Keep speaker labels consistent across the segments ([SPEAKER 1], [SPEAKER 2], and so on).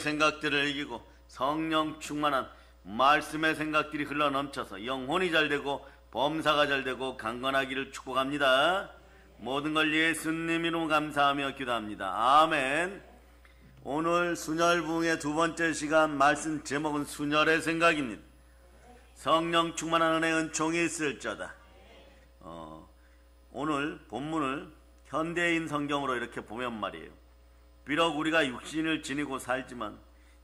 [SPEAKER 1] 생각들을 이기고 성령 충만한 말씀의 생각들이 흘러넘쳐서 영혼이 잘되고 범사가 잘되고 강건하기를 축복합니다. 모든 걸 예수님 이름 감사하며 기도합니다. 아멘. 오늘 순혈부흥의 두 번째 시간 말씀 제목은 순혈의 생각입니다. 성령 충만한 은혜 은총이 있을저다. 오늘 본문을 현대인 성경으로 이렇게 보면 말이에요. 비록 우리가 육신을 지니고 살지만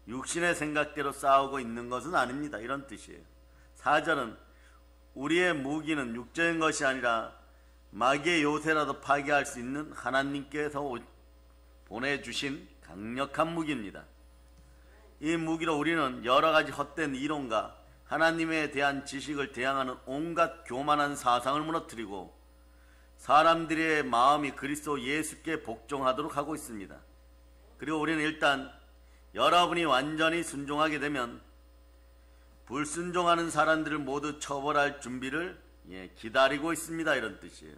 [SPEAKER 1] 육신의 생각대로 싸우고 있는 것은 아닙니다. 이런 뜻이에요. 4절은 우리의 무기는 육적인 것이 아니라 마귀의 요새라도 파괴할 수 있는 하나님께서 보내주신 강력한 무기입니다. 이 무기로 우리는 여러 가지 헛된 이론과 하나님에 대한 지식을 대항하는 온갖 교만한 사상을 무너뜨리고 사람들의 마음이 그리스도 예수께 복종하도록 하고 있습니다. 그리고 우리는 일단 여러분이 완전히 순종하게 되면 불순종하는 사람들을 모두 처벌할 준비를 기다리고 있습니다. 이런 뜻이에요.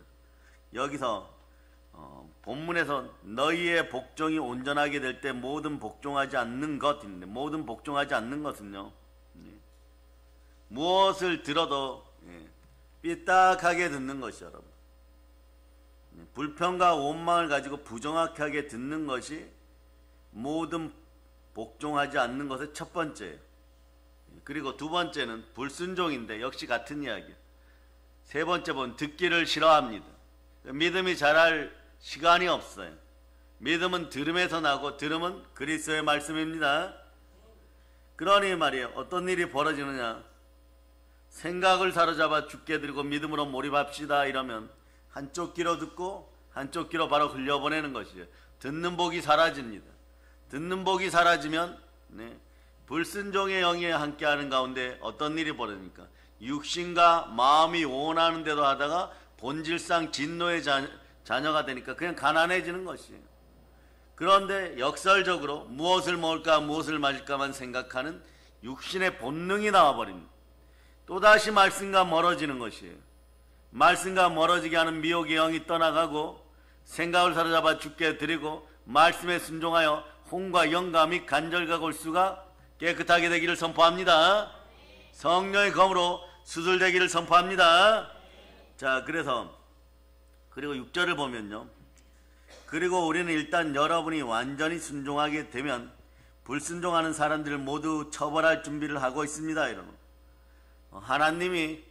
[SPEAKER 1] 여기서 본문에서 너희의 복종이 온전하게 될 때 모든 복종하지 않는 것인데, 모든 복종하지 않는 것은요, 무엇을 들어도 삐딱하게 듣는 것이요, 여러분. 불평과 원망을 가지고 부정확하게 듣는 것이 모든 복종하지 않는 것의 첫 번째예요. 그리고 두 번째는 불순종인데 역시 같은 이야기예요. 세 번째 본 듣기를 싫어합니다. 믿음이 자랄 시간이 없어요. 믿음은 들음에서 나고 들음은 그리스도의 말씀입니다. 그러니 말이에요. 어떤 일이 벌어지느냐, 생각을 사로잡아 죽게 드리고 믿음으로 몰입합시다 이러면 한쪽 귀로 듣고 한쪽 귀로 바로 흘려보내는 것이에요. 듣는 복이 사라집니다. 듣는 복이 사라지면 불순종의 영이 함께하는 가운데 어떤 일이 벌어집니까? 육신과 마음이 원하는 대로 하다가 본질상 진노의 자녀가 되니까 그냥 가난해지는 것이에요. 그런데 역설적으로 무엇을 먹을까 무엇을 마실까만 생각하는 육신의 본능이 나와버립니다. 또다시 말씀과 멀어지는 것이에요. 말씀과 멀어지게 하는 미혹의 영이 떠나가고 생각을 사로잡아 죽게 드리고 말씀에 순종하여 혼과 영과 및 간절과 골수가 깨끗하게 되기를 선포합니다. 성령의 검으로 수술되기를 선포합니다. 자, 그래서 그리고 6절을 보면요, 그리고 우리는 일단 여러분이 완전히 순종하게 되면 불순종하는 사람들을 모두 처벌할 준비를 하고 있습니다. 여러분, 하나님이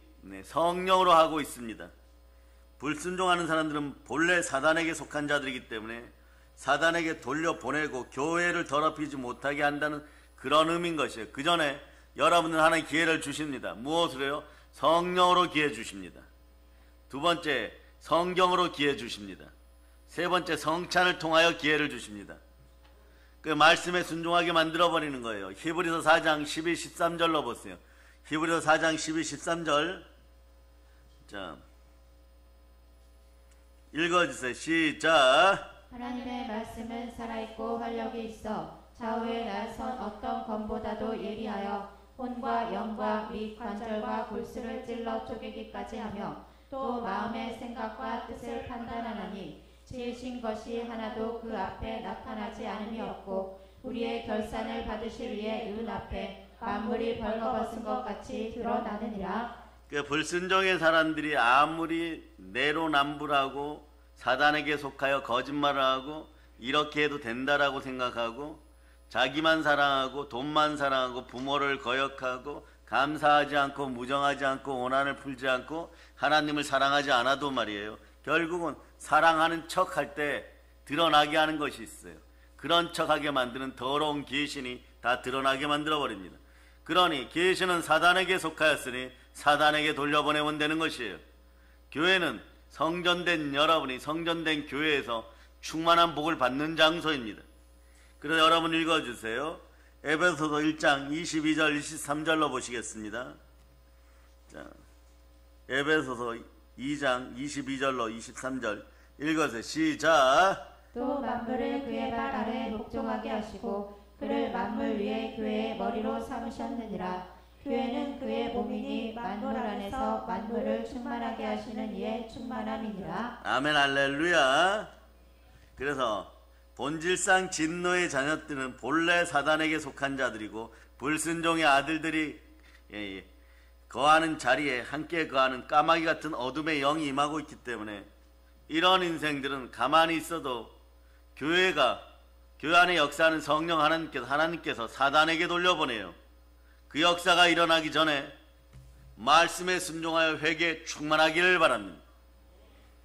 [SPEAKER 1] 성령으로 하고 있습니다. 불순종하는 사람들은 본래 사단에게 속한 자들이기 때문에 사단에게 돌려보내고 교회를 더럽히지 못하게 한다는 그런 의미인 것이에요. 그 전에 여러분은 하나님 기회를 주십니다. 무엇으로요? 성령으로 기회 주십니다. 두 번째, 성경으로 기회 주십니다. 세 번째, 성찬을 통하여 기회를 주십니다. 그 말씀에 순종하게 만들어버리는 거예요. 히브리서 4장 12, 13절로 보세요. 히브리서 4장 12, 13절. 자, 읽어주세요. 시작.
[SPEAKER 2] 하나님의 말씀은 살아있고 활력이 있어 좌우에 나선 어떤 검보다도 예리하여 혼과 영과 및 관절과 골수를 찔러 쪼개기까지 하며 또 마음의 생각과 뜻을 판단하나니 지으신 것이 하나도 그 앞에 나타나지 않음이 없고 우리의 결산을 받으실 이의 눈 앞에 만물이 벌거벗은 것 같이 드러나느니라.
[SPEAKER 1] 그 불순종의 사람들이 아무리 내로남불하고 사단에게 속하여 거짓말을 하고 이렇게 해도 된다라고 생각하고 자기만 사랑하고 돈만 사랑하고 부모를 거역하고 감사하지 않고 무정하지 않고 원한을 풀지 않고 하나님을 사랑하지 않아도 말이에요, 결국은 사랑하는 척할 때 드러나게 하는 것이 있어요. 그런 척하게 만드는 더러운 귀신이 다 드러나게 만들어버립니다. 그러니 귀신은 사단에게 속하였으니 사단에게 돌려보내면 되는 것이에요. 교회는 성전된 여러분이 성전된 교회에서 충만한 복을 받는 장소입니다. 그래서 여러분 읽어주세요. 에베소서 1장 22절 23절로 보시겠습니다. 자, 에베소서 2장 22절로 23절 읽어주세요. 시작.
[SPEAKER 2] 또 만물을 그의 발 아래 복종하게 하시고 그를 만물 위에 교회의 머리로 삼으셨느니라. 교회는 그의 몸이니 만물 안에서 만물을 충만하게 하시는 이의 충만함이니라.
[SPEAKER 1] 아멘, 할렐루야. 그래서 본질상 진노의 자녀들은 본래 사단에게 속한 자들이고 불순종의 아들들이 거하는 자리에 함께 거하는 까마귀 같은 어둠의 영이 임하고 있기 때문에 이런 인생들은 가만히 있어도 교회 안에 역사하는 성령 하나님께서 사단에게 돌려보내요. 그 역사가 일어나기 전에 말씀에 순종하여 회개에 충만하기를 바랍니다.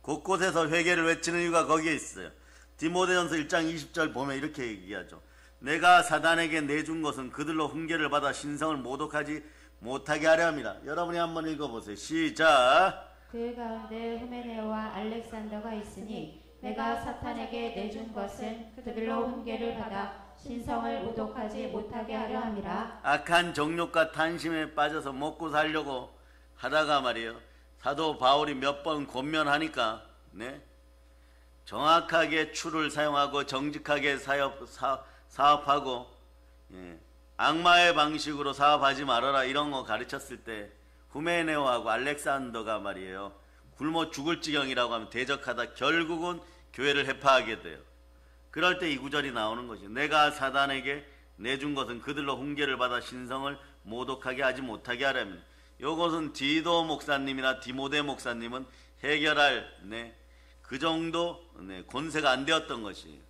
[SPEAKER 1] 곳곳에서 회개를 외치는 이유가 거기에 있어요. 디모데전서 1장 20절 보면 이렇게 얘기하죠. 내가 사단에게 내준 것은 그들로 훈계를 받아 신성을 모독하지 못하게 하려 함이라. 여러분이 한번 읽어보세요. 시작.
[SPEAKER 2] 그 가운데 후메네오와 알렉산더가 있으니 내가 사탄에게 내준 것은 그들로 훈계를 받아 신성을 모독하지 못하게 하려 함이라.
[SPEAKER 1] 악한 정욕과 탐심에 빠져서 먹고 살려고 하다가 말이에요. 사도 바울이 몇 번 권면하니까 정확하게 추를 사용하고 정직하게 사업하고 악마의 방식으로 사업하지 말아라 이런 거 가르쳤을 때 후메네오하고 알렉산더가 말이에요. 굶어 죽을 지경이라고 하면 대적하다 결국은 교회를 해파하게 돼요. 그럴 때 이 구절이 나오는 것이죠. 내가 사단에게 내준 것은 그들로 훈계를 받아 신성을 모독하게 하지 못하게 하려면, 요것은 디도 목사님이나 디모데 목사님은 해결할 그 정도 권세가 안 되었던 것이에요.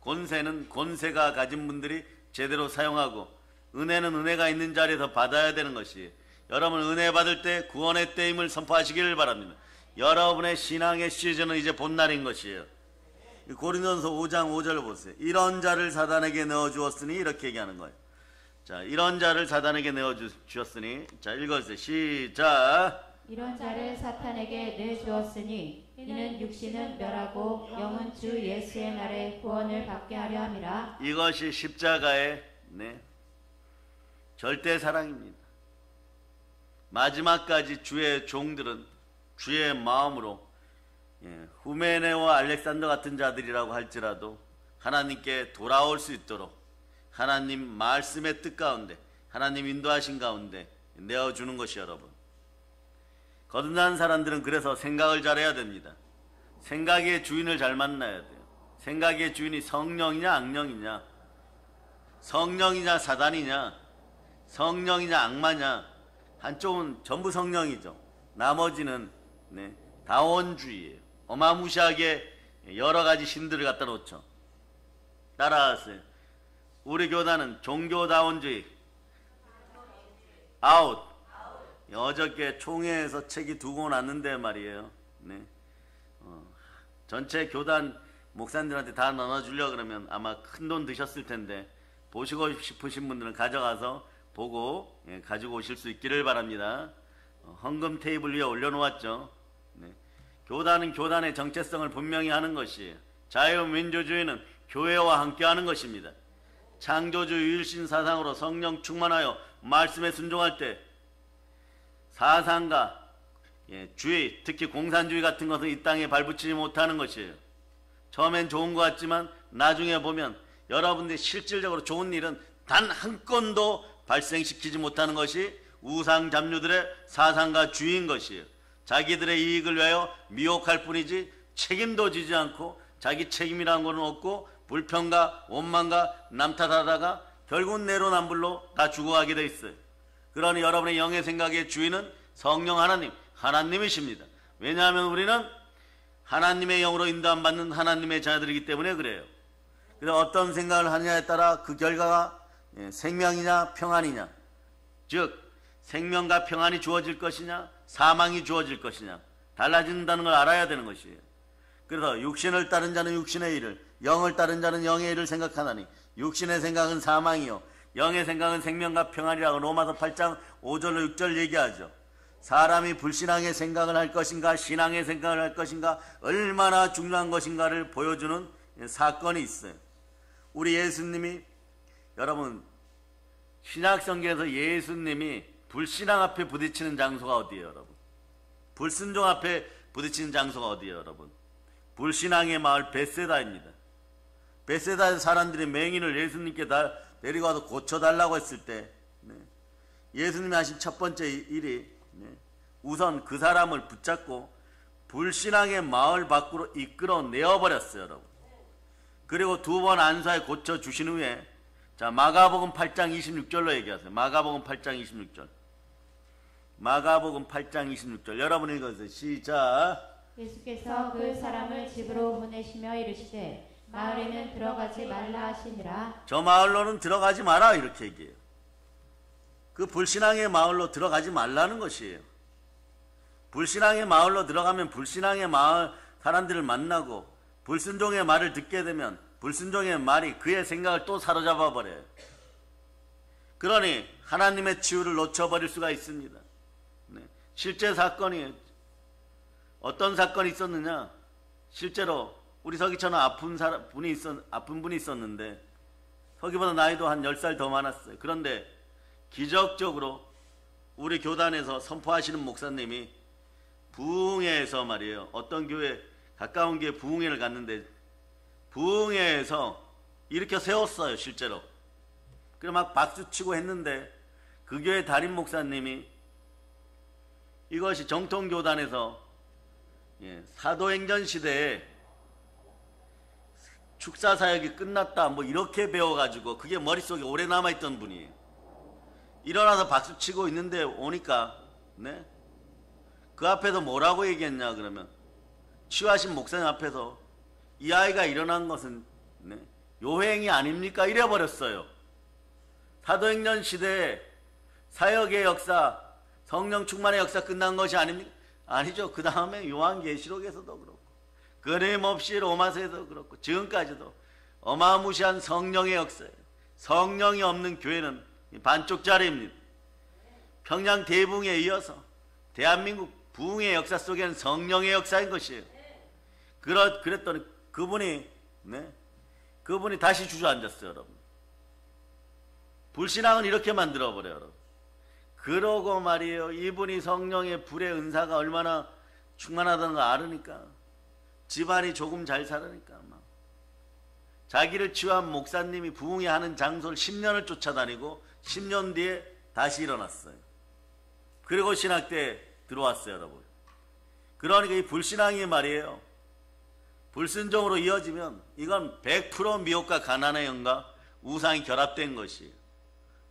[SPEAKER 1] 권세는 권세가 가진 분들이 제대로 사용하고 은혜는 은혜가 있는 자리에서 받아야 되는 것이에요. 여러분 은혜 받을 때 구원의 때임을 선포하시기를 바랍니다. 여러분의 신앙의 시즌은 이제 본날인 것이에요. 고린도전서 5장 5절 보세요. 이런 자를 사단에게 넣어주었으니 이렇게 얘기하는 거예요. 자, 이런 자를 사단에게 넣어주었으니, 자 읽어주세요. 시작.
[SPEAKER 2] 이런 자를 사탄에게 내주었으니 이는 육신은 멸하고 영은 주 예수의 날에 구원을 받게 하려 함이라.
[SPEAKER 1] 이것이 십자가의 절대 사랑입니다. 마지막까지 주의 종들은 주의 마음으로 후메네와 알렉산더 같은 자들이라고 할지라도 하나님께 돌아올 수 있도록 하나님 말씀의 뜻 가운데 하나님 인도하신 가운데 내어주는 것이 여러분. 거듭난 사람들은 그래서 생각을 잘해야 됩니다. 생각의 주인을 잘 만나야 돼요. 생각의 주인이 성령이냐 악령이냐, 성령이냐 사단이냐, 성령이냐 악마냐. 한쪽은 전부 성령이죠. 나머지는 다원주의예요. 어마무시하게 여러 가지 신들을 갖다 놓죠. 따라하세요. 우리 교단은 종교다원주의 아웃. 어저께 총회에서 책이 2권 왔는데 말이에요. 전체 교단 목사님들한테 다 나눠주려고 그러면 아마 큰돈 드셨을 텐데 보시고 싶으신 분들은 가져가서 보고 가지고 오실 수 있기를 바랍니다. 헌금 테이블 위에 올려놓았죠. 교단은 교단의 정체성을 분명히 하는 것이에요. 자유민주주의는 교회와 함께하는 것입니다. 창조주 유일신 사상으로 성령 충만하여 말씀에 순종할 때 사상과 주의, 특히 공산주의 같은 것은 이 땅에 발붙이지 못하는 것이에요. 처음엔 좋은 것 같지만 나중에 보면 여러분들이 실질적으로 좋은 일은 단 한 건도 발생시키지 못하는 것이 우상 잡류들의 사상과 주의인 것이에요. 자기들의 이익을 위하여 미혹할 뿐이지 책임도 지지 않고 자기 책임이라는 것은 없고 불평과 원망과 남 탓하다가 결국은 내로남불로 다 죽어가게 돼 있어요. 그러니 여러분의 영의 생각의 주인은 성령 하나님이십니다. 왜냐하면 우리는 하나님의 영으로 인도함 받는 하나님의 자녀들이기 때문에 그래요. 그래서 어떤 생각을 하느냐에 따라 그 결과가 생명이냐 평안이냐, 즉 생명과 평안이 주어질 것이냐 사망이 주어질 것이냐 달라진다는 걸 알아야 되는 것이에요. 그래서 육신을 따른 자는 육신의 일을, 영을 따른 자는 영의 일을 생각하나니 육신의 생각은 사망이요 영의 생각은 생명과 평안이라고 로마서 8장 5절로 6절 얘기하죠. 사람이 불신앙의 생각을 할 것인가 신앙의 생각을 할 것인가 얼마나 중요한 것인가를 보여주는 사건이 있어요. 우리 예수님이, 여러분 신약성경에서 예수님이 불신앙 앞에 부딪히는 장소가 어디예요 여러분? 불순종 앞에 부딪히는 장소가 어디예요 여러분? 불신앙의 마을 베세다입니다. 베세다의 사람들이 맹인을 예수님께 다 데리고 와서 고쳐달라고 했을 때 예수님이 하신 첫 번째 일이 우선 그 사람을 붙잡고 불신앙의 마을 밖으로 이끌어 내어버렸어요 여러분. 그리고 두 번 안수하여 고쳐 주신 후에 자 마가복음 8장 26절로 얘기하세요. 마가복음 8장 26절. 마가복음 8장 26절. 여러분 읽어주세요. 시작.
[SPEAKER 2] 예수께서 그 사람을 집으로 보내시며 이르시되 마을에는 들어가지 말라 하시니라.
[SPEAKER 1] 저 마을로는 들어가지 마라 이렇게 얘기해요. 그 불신앙의 마을로 들어가지 말라는 것이에요. 불신앙의 마을로 들어가면 불신앙의 마을 사람들을 만나고 불순종의 말을 듣게 되면 불순종의 말이 그의 생각을 또 사로잡아 버려요. 그러니 하나님의 치유를 놓쳐버릴 수가 있습니다. 네. 실제 사건이에요. 어떤 사건이 있었느냐? 실제로 우리 서기처는 아픈 분이 있었는데 서기보다 나이도 한 10살 더 많았어요. 그런데 기적적으로 우리 교단에서 선포하시는 목사님이 부흥회에서 말이에요. 어떤 교회, 가까운 교회 부흥회를 갔는데 부흥회에서 일으켜 세웠어요. 실제로. 그래 막 박수치고 했는데 그 교회 담임 목사님이 이것이 정통교단에서 사도행전 시대에 축사사역이 끝났다 뭐 이렇게 배워가지고 그게 머릿속에 오래 남아있던 분이에요. 일어나서 박수치고 있는데 오니까 네? 그 앞에서 뭐라고 얘기했냐 그러면 치유하신 목사님 앞에서 이 아이가 일어난 것은 네? 요행이 아닙니까? 이래버렸어요. 사도행전 시대에 사역의 역사, 성령 충만의 역사 끝난 것이 아닙니까? 아니죠. 그 다음에 요한계시록에서도 그렇고 끊임없이 로마서에도 그렇고 지금까지도 어마무시한 성령의 역사예요. 성령이 없는 교회는 반쪽짜리입니다. 평양 대붕에 이어서 대한민국 부흥의 역사 속에는 성령의 역사인 것이에요. 그랬더니 그분이 다시 주저앉았어요. 여러분. 불신앙은 이렇게 만들어버려요. 여러분. 그러고 말이에요. 이분이 성령의 불의 은사가 얼마나 충만하다는 걸 알으니까 집안이 조금 잘 살으니까 막 자기를 치유한 목사님이 부흥회 하는 장소를 10년을 쫓아다니고 10년 뒤에 다시 일어났어요. 그리고 신학대에 들어왔어요. 여러분. 그러니까 이 불신앙이 말이에요. 불순종으로 이어지면 이건 100% 미혹과 가난의 영과 우상이 결합된 것이에요.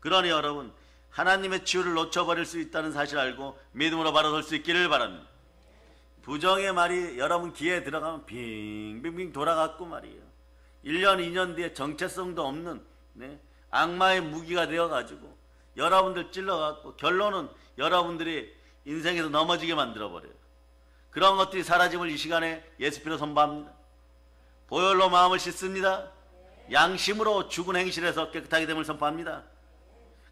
[SPEAKER 1] 그러니 여러분 하나님의 치유를 놓쳐버릴 수 있다는 사실을 알고 믿음으로 바로 설 수 있기를 바랍니다. 부정의 말이 여러분 귀에 들어가면 빙빙빙 돌아갔고 말이에요. 1년 2년 뒤에 정체성도 없는 악마의 무기가 되어가지고 여러분들 찔러갖고 결론은 여러분들이 인생에서 넘어지게 만들어버려요. 그런 것들이 사라짐을 이 시간에 예수피로 선포합니다. 보혈로 마음을 씻습니다. 양심으로 죽은 행실에서 깨끗하게 됨을 선포합니다.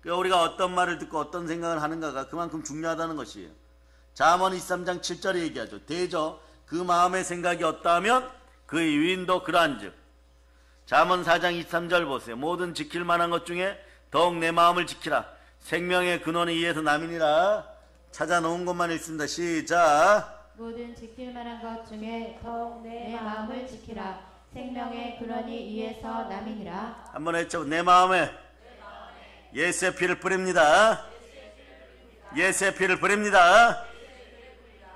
[SPEAKER 1] 그러니까 우리가 어떤 말을 듣고 어떤 생각을 하는가가 그만큼 중요하다는 것이에요. 잠언 23장 7절에 얘기하죠. 대저 그 마음의 생각이 어떠하면 그의 유인도 그러한즉. 잠언 4장 23절 보세요. 모든 지킬 만한 것 중에 더욱 내 마음을 지키라. 생명의 근원이 이에서 남이니라. 찾아놓은 것만 읽습니다. 시작.
[SPEAKER 2] 모든 지킬 만한 것 중에 더욱 내 마음을 지키라. 생명의 근원이 이에서 남이니라.
[SPEAKER 1] 한번 외쳐. 내 마음에 예수의 피를 뿌립니다. 예수의 피를 뿌립니다.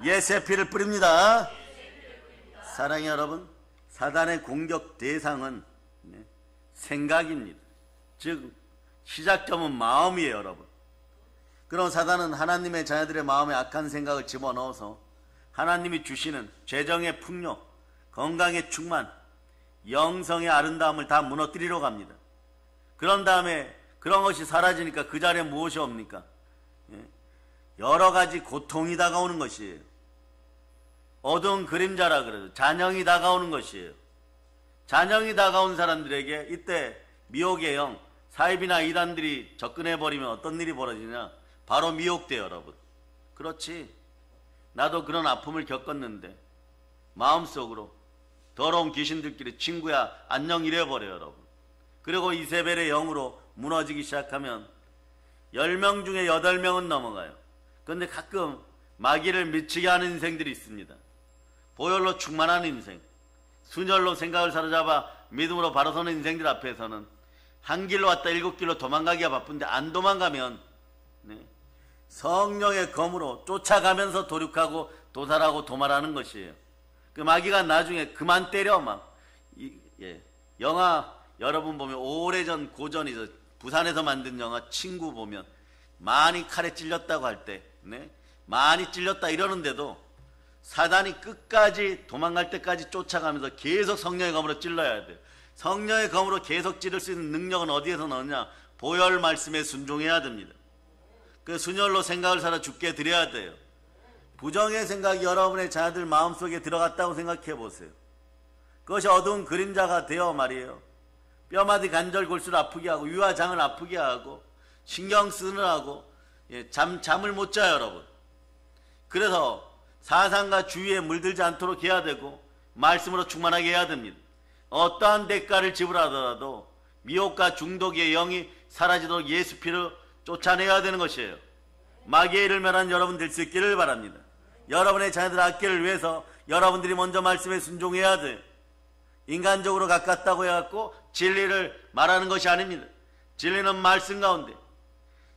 [SPEAKER 1] 예수의 피를 뿌립니다. 사랑의 여러분, 사단의 공격 대상은 생각입니다. 즉 시작점은 마음이에요. 여러분. 그럼 사단은 하나님의 자녀들의 마음에 악한 생각을 집어넣어서 하나님이 주시는 재정의 풍요, 건강의 충만, 영성의 아름다움을 다 무너뜨리러 갑니다. 그런 다음에 그런 것이 사라지니까 그 자리에 무엇이 옵니까? 여러 가지 고통이 다가오는 것이에요. 어두운 그림자라 그래도 잔영이 다가오는 것이에요. 잔영이 다가온 사람들에게 이때 미혹의 영, 사입이나 이단들이 접근해버리면 어떤 일이 벌어지냐? 바로 미혹돼요. 여러분. 그렇지. 나도 그런 아픔을 겪었는데 마음속으로 더러운 귀신들끼리 친구야 안녕 이래버려요. 여러분. 그리고 이세벨의 영으로 무너지기 시작하면 10명 중에 8명은 넘어가요. 그런데 가끔 마귀를 미치게 하는 인생들이 있습니다. 보혈로 충만한 인생, 순혈로 생각을 사로잡아 믿음으로 바로 서는 인생들 앞에서는 한 길로 왔다 7길로 도망가기가 바쁜데 안 도망가면 성령의 검으로 쫓아가면서 도륙하고 도살하고 도말하는 것이에요. 그 마귀가 나중에 그만 때려 막 영화 여러분 보면 오래전 고전이죠. 부산에서 만든 영화 친구 보면 많이 칼에 찔렸다고 할 때, 네? 많이 찔렸다 이러는데도 사단이 끝까지 도망갈 때까지 쫓아가면서 계속 성령의 검으로 찔러야 돼요. 성령의 검으로 계속 찌를 수 있는 능력은 어디에서 나오냐? 보혈 말씀에 순종해야 됩니다. 그 순혈로 생각을 살아 죽게 드려야 돼요. 부정의 생각이 여러분의 자녀들 마음속에 들어갔다고 생각해 보세요. 그것이 어두운 그림자가 되어 말이에요. 뼈마디 관절 골수를 아프게 하고 위화장을 아프게 하고 신경 쓰느라고 잠을 못 자요, 여러분. 그래서 사상과 주위에 물들지 않도록 해야 되고 말씀으로 충만하게 해야 됩니다. 어떠한 대가를 지불하더라도 미혹과 중독의 영이 사라지도록 예수 피로 쫓아내야 되는 것이에요. 마귀의 일을 멸하는 여러분 될 수 있기를 바랍니다. 여러분의 자녀들 학교를 위해서 여러분들이 먼저 말씀에 순종해야 돼요. 인간적으로 가깝다고 해갖고 진리를 말하는 것이 아닙니다. 진리는 말씀 가운데,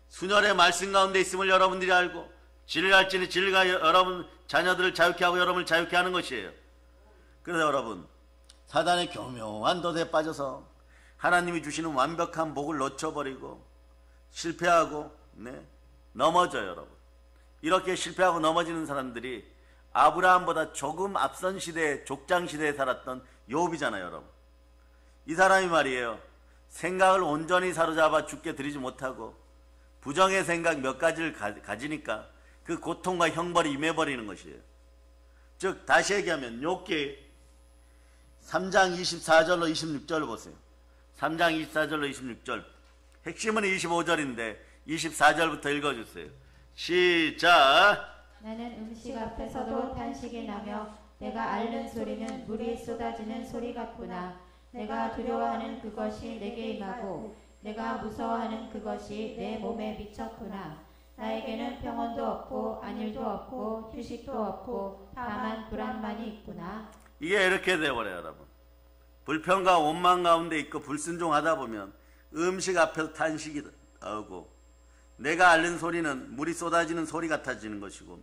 [SPEAKER 1] 순혈의 말씀 가운데 있음을 여러분들이 알고 진리를 알지니 진리가 여러분 자녀들을 자유케 하고 여러분을 자유케 하는 것이에요. 그래서 여러분, 사단의 교묘한 덫에 빠져서 하나님이 주시는 완벽한 복을 놓쳐버리고 실패하고 넘어져요, 여러분. 이렇게 실패하고 넘어지는 사람들이 아브라함보다 조금 앞선 시대에, 족장 시대에 살았던 욥이잖아요, 여러분. 이 사람이 말이에요, 생각을 온전히 사로잡아 죽게 드리지 못하고 부정의 생각 몇 가지를 가지니까 그 고통과 형벌이 임해버리는 것이에요. 즉 다시 얘기하면 욥기 3장 24절로 26절 보세요. 3장 24절로 26절. 핵심은 25절인데 24절부터 읽어주세요. 시작.
[SPEAKER 2] 나는 음식 앞에서도 탄식이 나며 내가 앓는 소리는 물이 쏟아지는 소리 같구나. 내가 두려워하는 그것이 내게 임하고 내가 무서워하는 그것이 내 몸에 미쳤구나. 나에게는 평온도 없고 안일도 없고 휴식도 없고 다만 불안만이 있구나.
[SPEAKER 1] 이게 이렇게 되어버려요, 여러분. 불평과 원망 가운데 있고 불순종하다 보면 음식 앞에서 탄식이 나오고 내가 앓는 소리는 물이 쏟아지는 소리 같아지는 것이고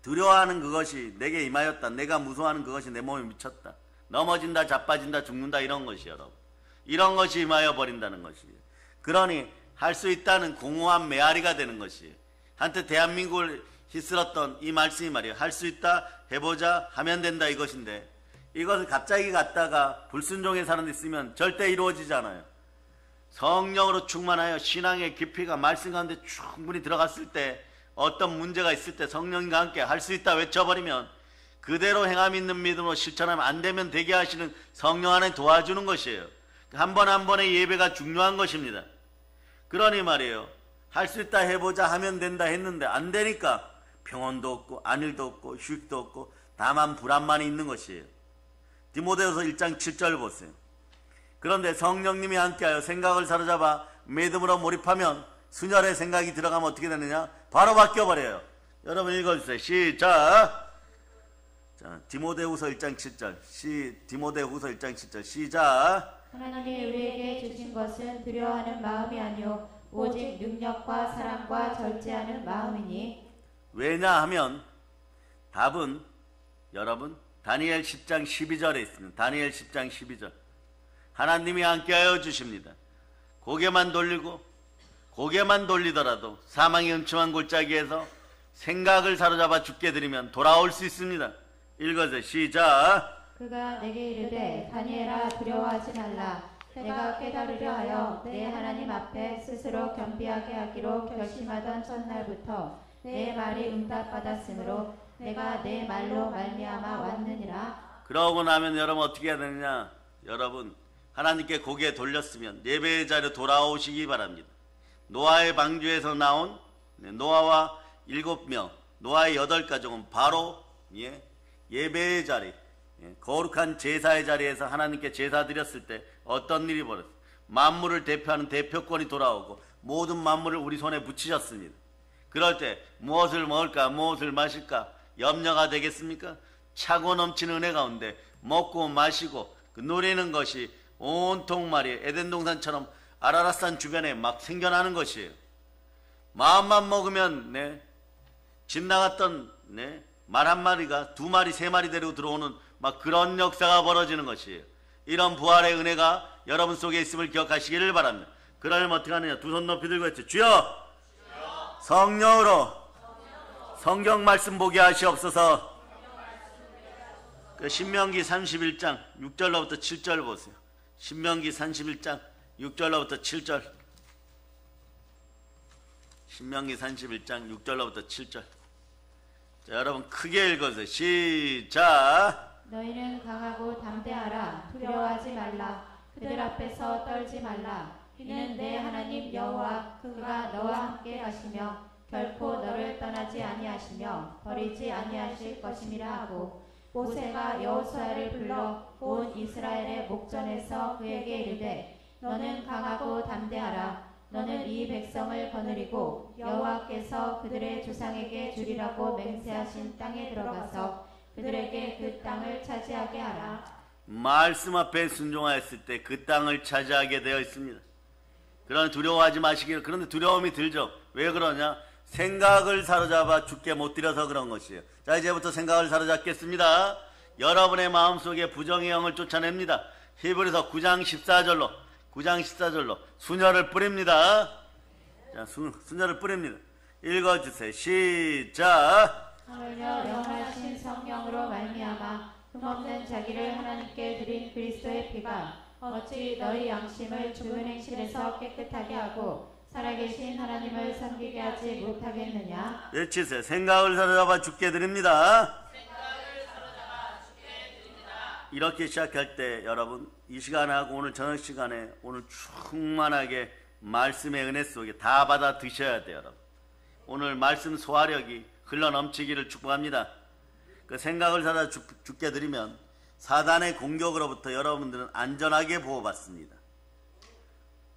[SPEAKER 1] 두려워하는 그것이 내게 임하였다. 내가 무서워하는 그것이 내 몸에 미쳤다. 넘어진다, 자빠진다, 죽는다 이런 것이요, 여러분. 이런 것이 임하여 버린다는 것이에요. 그러니 할 수 있다는 공허한 메아리가 되는 것이에요. 한때 대한민국을 휩쓸었던 이 말씀이 말이에요. 할 수 있다, 해보자, 하면 된다 이것인데 이것을 갑자기 갖다가 불순종의 사람이 있으면 절대 이루어지지 않아요. 성령으로 충만하여 신앙의 깊이가 말씀 가운데 충분히 들어갔을 때 어떤 문제가 있을 때 성령과 함께 할 수 있다 외쳐버리면 그대로 행함 있는 믿음으로 실천하면 안 되면 되게 하시는 성령 안에 도와주는 것이에요. 한 번 한 번의 예배가 중요한 것입니다. 그러니 말이에요. 할 수 있다 해보자 하면 된다 했는데 안 되니까 평온도 없고 안일도 없고 휴식도 없고 다만 불안만이 있는 것이에요. 디모데후서 1장 7절 보세요. 그런데 성령님이 함께하여 생각을 사로잡아 믿음으로 몰입하면 순혈의 생각이 들어가면 어떻게 되느냐? 바로 바뀌어버려요. 여러분 읽어주세요. 시작. 자, 디모데후서 1장 7절. 디모데후서 1장 7절. 시작.
[SPEAKER 2] 하나님이 우리에게 주신 것은 두려워하는 마음이 아니요 오직 능력과 사랑과 절제하는 마음이니.
[SPEAKER 1] 왜냐하면 답은 여러분 다니엘 10장 12절에 있습니다. 다니엘 10장 12절. 하나님이 함께하여 주십니다. 고개만 돌리더라도 사망의 음침한 골짜기에서 생각을 사로잡아 죽게 드리면 돌아올 수 있습니다. 읽어주세요. 시작.
[SPEAKER 2] 그가 내게 이르되 다니엘아 두려워하지 말라. 내가 깨달으려 하여 내 하나님 앞에 스스로 겸비하게 하기로 결심하던 첫날부터 내 말이 응답받았으므로 내가 내 말로 말미암아 왔느니라.
[SPEAKER 1] 그러고 나면 여러분 어떻게 해야 되느냐? 여러분 하나님께 고개 돌렸으면 예배의 자리로 돌아오시기 바랍니다. 노아의 방주에서 나온 노아와 7명, 노아의 8가족은 바로 예배의 자리, 거룩한 제사의 자리에서 하나님께 제사 드렸을 때 어떤 일이 벌어졌어요? 만물을 대표하는 대표권이 돌아오고 모든 만물을 우리 손에 붙이셨습니다. 그럴 때 무엇을 먹을까, 무엇을 마실까 염려가 되겠습니까? 차고 넘치는 은혜 가운데 먹고 마시고 누리는 것이 온통 말이에요. 에덴 동산처럼 아라랏산 주변에 막 생겨나는 것이에요. 마음만 먹으면 집 나갔던 말 한 마리가 2마리 3마리 데리고 들어오는 막 그런 역사가 벌어지는 것이에요. 이런 부활의 은혜가 여러분 속에 있음을 기억하시기를 바랍니다. 그러면 어떻게 하느냐? 두 손 높이 들고 했죠. 주여 성령으로 성경 말씀 보게 하시옵소서. 그 신명기 31장 6절로부터 7절 보세요. 신명기 31장 6절로부터 7절. 신명기 31장 6절로부터 7절. 자, 여러분 크게 읽어주세요. 시작.
[SPEAKER 2] 너희는 강하고 담대하라. 두려워하지 말라. 그들 앞에서 떨지 말라. 이는 내 하나님 여호와 그가 너와 함께 가시며 결코 너를 떠나지 아니하시며 버리지 아니하실 것임이라 하고, 모세가 여호수아를 불러 온 이스라엘의 목전에서 그에게 이르되 너는 강하고 담대하라. 너는 이 백성을 거느리고 여호와께서 그들의 조상에게 주리라고 맹세하신 땅에 들어가서 그들에게 그 땅을 차지하게 하라.
[SPEAKER 1] 말씀 앞에 순종하였을 때 그 땅을 차지하게 되어 있습니다. 그러나 두려워하지 마시기를. 그런데 두려움이 들죠. 왜 그러냐? 생각을 사로잡아 주께 못 드려서 그런 것이에요. 자, 이제부터 생각을 사로잡겠습니다. 여러분의 마음속에 부정의 영을 쫓아냅니다. 히브리서 9장 14절로 순혈을 뿌립니다. 자, 순혈을 뿌립니다. 읽어주세요. 시작.
[SPEAKER 2] 하물며 영원하신 성령으로 말미암아 흠없는 자기를 하나님께 드린 그리스도의 피가 어찌 너희 양심을 죽은 행실에서 깨끗하게 하고 살아계신 하나님을 섬기게 하지 못하겠느냐.
[SPEAKER 1] 외치세요. 생각을 사로잡아 주께 드립니다. 이렇게 시작할 때 여러분 이 시간하고 오늘 저녁 시간에 오늘 충만하게 말씀의 은혜 속에 다 받아 드셔야 돼요. 여러분 오늘 말씀 소화력이 흘러 넘치기를 축복합니다. 그 생각을 사다 주께 드리면 사단의 공격으로부터 여러분들은 안전하게 보호받습니다.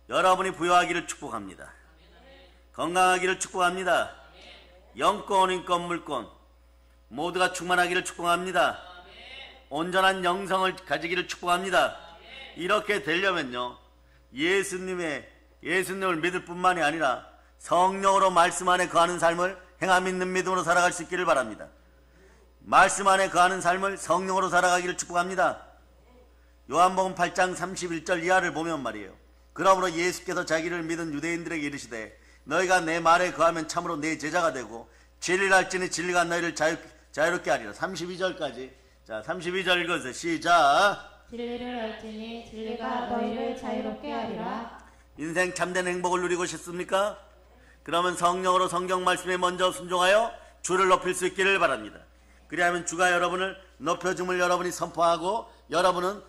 [SPEAKER 1] 여러분이 부여하기를 축복합니다. 건강하기를 축복합니다. 영권, 인권, 물권 모두가 충만하기를 축복합니다. 온전한 영성을 가지기를 축복합니다. 이렇게 되려면요, 예수님을 믿을 뿐만이 아니라 성령으로 말씀 안에 거하는 삶을 행함 있는 믿음으로 살아갈 수 있기를 바랍니다. 말씀 안에 거하는 삶을 성령으로 살아가기를 축복합니다. 요한복음 8장 31절 이하를 보면 말이에요. 그러므로 예수께서 자기를 믿은 유대인들에게 이르시되 너희가 내 말에 거하면 참으로 내 제자가 되고 진리를 알지니 진리가 너희를 자유롭게 하리라. 32절까지. 자, 32절 읽어주세요. 시작.
[SPEAKER 2] 진리를 알지니 진리가 너희를 자유롭게 하리라.
[SPEAKER 1] 인생 참된 행복을 누리고 싶습니까? 그러면 성령으로 성경 말씀에 먼저 순종하여 주를 높일 수 있기를 바랍니다. 그리하면 주가 여러분을 높여줌을 여러분이 선포하고 여러분은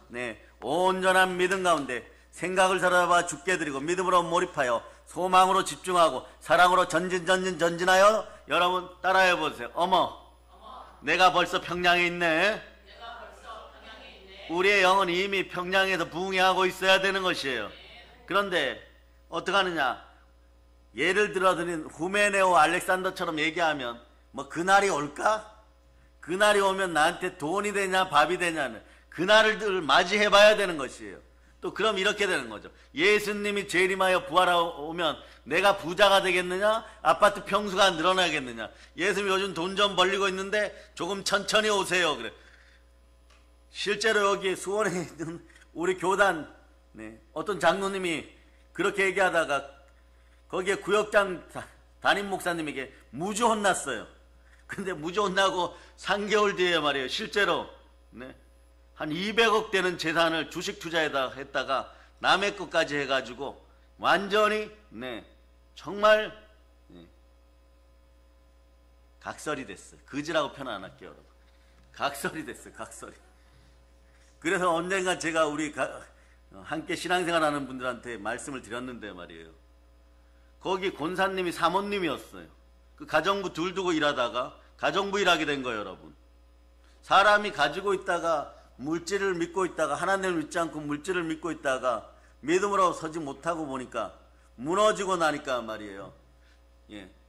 [SPEAKER 1] 온전한 믿음 가운데 생각을 사로잡아 주께 드리고 믿음으로 몰입하여 소망으로 집중하고 사랑으로 전진하여 여러분 따라해 보세요. 어머, 내가 벌써 평양에 있네. 우리의 영은 이미 평양에서 부흥하고 있어야 되는 것이에요. 그런데 어떻게 하느냐? 예를 들어드린 후메네오 알렉산더처럼 얘기하면 뭐 그날이 올까? 그날이 오면 나한테 돈이 되냐 밥이 되냐는 그날을 맞이해 봐야 되는 것이에요. 또 그럼 이렇게 되는 거죠. 예수님이 재림하여 부활하오면 내가 부자가 되겠느냐? 아파트 평수가 늘어나겠느냐? 예수님이 요즘 돈 좀 벌리고 있는데 조금 천천히 오세요. 그래. 실제로 여기 수원에 있는 우리 교단 어떤 장로님이 그렇게 얘기하다가 거기에 구역장 담임 목사님에게 무주 혼났어요. 근데 무주 혼나고 3개월 뒤에 말이에요. 실제로 한 200억 되는 재산을 주식 투자에다 했다가 남의 것까지 해가지고 완전히 정말 각설이 됐어요. 거지라고 표현 안 할게요, 여러분. 각설이 됐어요. 각설이. 그래서 언젠가 제가 우리 함께 신앙생활하는 분들한테 말씀을 드렸는데 말이에요. 거기 권사님이 사모님이었어요. 그 가정부 둘 두고 일하다가 가정부 일하게 된 거예요, 여러분. 사람이 가지고 있다가 물질을 믿고 있다가 하나님을 믿지 않고 물질을 믿고 있다가 믿음으로 서지 못하고 보니까 무너지고 나니까 말이에요.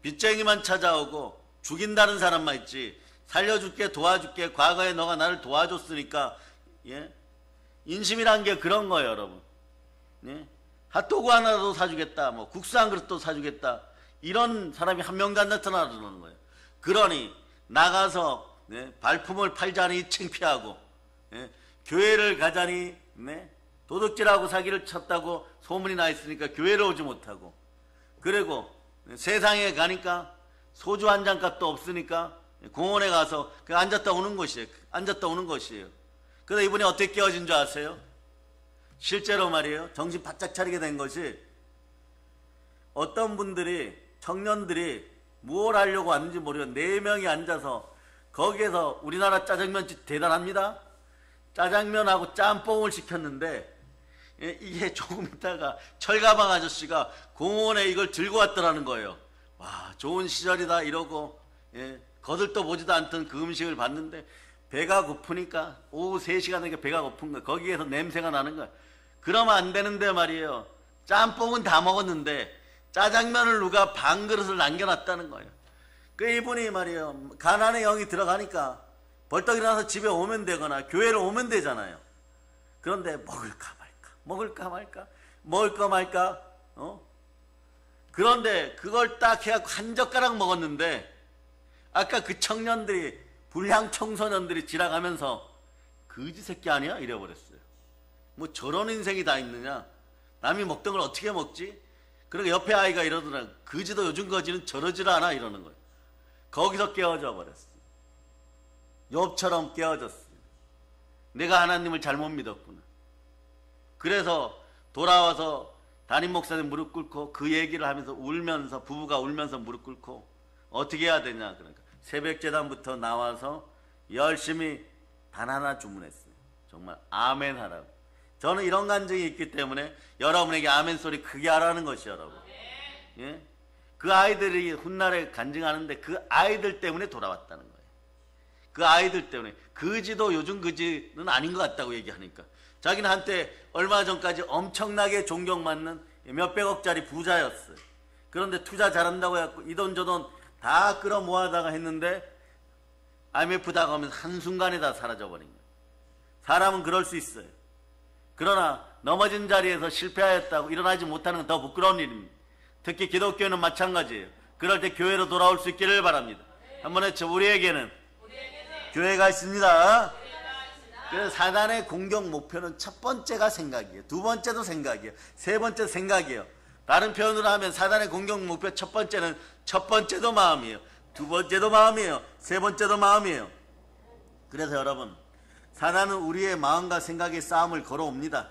[SPEAKER 1] 빚쟁이만 찾아오고 죽인다는 사람만 있지 살려줄게 도와줄게 과거에 너가 나를 도와줬으니까 인심이란 게 그런 거예요, 여러분. 핫도그 하나도 사주겠다, 뭐 국수 한 그릇도 사주겠다, 이런 사람이 한 명도 안 나타나는 거예요. 그러니 나가서 발품을 팔자니 창피하고 교회를 가자니 네? 도둑질하고 사기를 쳤다고 소문이 나 있으니까 교회를 오지 못하고, 그리고 세상에 가니까 소주 한 잔 값도 없으니까 공원에 가서 앉았다 오는 것이에요. 앉았다 오는 것이에요. 그래서 이분이 어떻게 깨어진 줄 아세요? 실제로 말이에요. 정신 바짝 차리게 된 것이, 어떤 분들이, 청년들이 뭘 하려고 왔는지 모르겠어요. 4명이 앉아서 거기에서, 우리나라 짜장면집 대단합니다. 짜장면하고 짬뽕을 시켰는데, 이게 조금 있다가 철가방 아저씨가 공원에 이걸 들고 왔더라는 거예요. 와, 좋은 시절이다 이러고, 거들떠 보지도 않던 그 음식을 봤는데 배가 고프니까, 오후 3시가 되니까 배가 고픈 거야. 거기에서 냄새가 나는 거야. 그러면 안 되는데 말이에요. 짬뽕은 다 먹었는데 짜장면을 누가 반 그릇을 남겨놨다는 거예요. 그 이분이 말이에요. 가난의 영이 들어가니까 벌떡 일어나서 집에 오면 되거나 교회를 오면 되잖아요. 그런데 먹을까 말까, 먹을까 말까, 그런데 그걸 딱 해갖고 한 젓가락 먹었는데, 아까 그 청년들이, 불량 청소년들이 지나가면서 거지 새끼 아니야? 이래버렸어요. 뭐 저런 인생이 다 있느냐? 남이 먹던 걸 어떻게 먹지? 그러니까 옆에 아이가 이러더라. 거지도 요즘 거지는 저러질 않아 이러는 거예요. 거기서 깨어져 버렸어요. 욥처럼 깨어졌어요. 내가 하나님을 잘못 믿었구나. 그래서 돌아와서 담임 목사님 무릎 꿇고 그 얘기를 하면서 울면서, 부부가 울면서 무릎 꿇고 어떻게 해야 되냐. 그러니까 새벽 제단부터 나와서 열심히 단 하나 주문했어요. 정말 아멘 하라고. 저는 이런 간증이 있기 때문에 여러분에게 아멘 소리 크게 하라는 것이요, 여러분. 예? 그 아이들이 훗날에 간증하는데 그 아이들 때문에 돌아왔다는 거예요. 그 아이들 때문에. 거지도 요즘 거지는 아닌 것 같다고 얘기하니까. 자기는 한때 얼마 전까지 엄청나게 존경받는 몇백억짜리 부자였어요. 그런데 투자 잘한다고 해갖고 이 돈 저 돈 다 끌어 모아다가 했는데 IMF 다가오면서 한순간에 다 사라져버린 거예요. 사람은 그럴 수 있어요. 그러나 넘어진 자리에서 실패하였다고 일어나지 못하는 건 더 부끄러운 일입니다. 특히 기독교는 마찬가지예요. 그럴 때 교회로 돌아올 수 있기를 바랍니다. 한번 해쳐. 우리에게는 교회가 있습니다. 그래서 사단의 공격 목표는 첫 번째가 생각이에요. 두 번째도 생각이에요. 세 번째도 생각이에요. 다른 표현으로 하면 사단의 공격 목표 첫 번째는 첫 번째도 마음이에요. 두 번째도 마음이에요. 세 번째도 마음이에요. 그래서 여러분, 사단은 우리의 마음과 생각의 싸움을 걸어옵니다.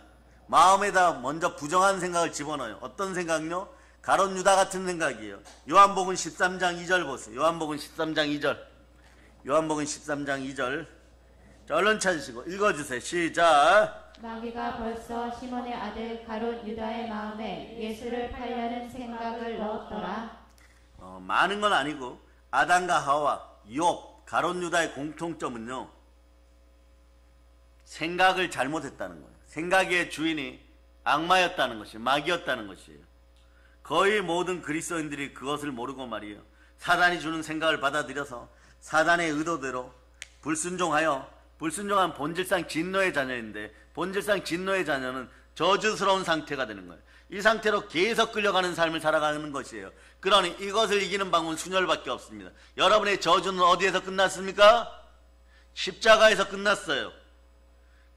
[SPEAKER 1] 마음에다 먼저 부정한 생각을 집어넣어요. 어떤 생각요? 가룟 유다 같은 생각이에요. 요한복음 13장 2절 보세요. 요한복음 13장 2절. 요한복음 13장 2절. 자, 얼른 찾으시고 읽어주세요. 시작.
[SPEAKER 2] 마귀가 벌써 시몬의 아들 가룟 유다의 마음에 예수를 팔려는 생각을 넣었더라.
[SPEAKER 1] 많은 건 아니고 아담과 하와, 욥, 가룟 유다의 공통점은요, 생각을 잘못했다는 거예요. 생각의 주인이 악마였다는 것이에요. 마귀였다는 것이에요. 거의 모든 그리스도인들이 그것을 모르고 말이에요. 사단이 주는 생각을 받아들여서 사단의 의도대로 불순종한 본질상 진노의 자녀인데, 본질상 진노의 자녀는 저주스러운 상태가 되는 거예요. 이 상태로 계속 끌려가는 삶을 살아가는 것이에요. 그러니 이것을 이기는 방법은 순혈밖에 없습니다. 여러분의 저주는 어디에서 끝났습니까? 십자가에서 끝났어요.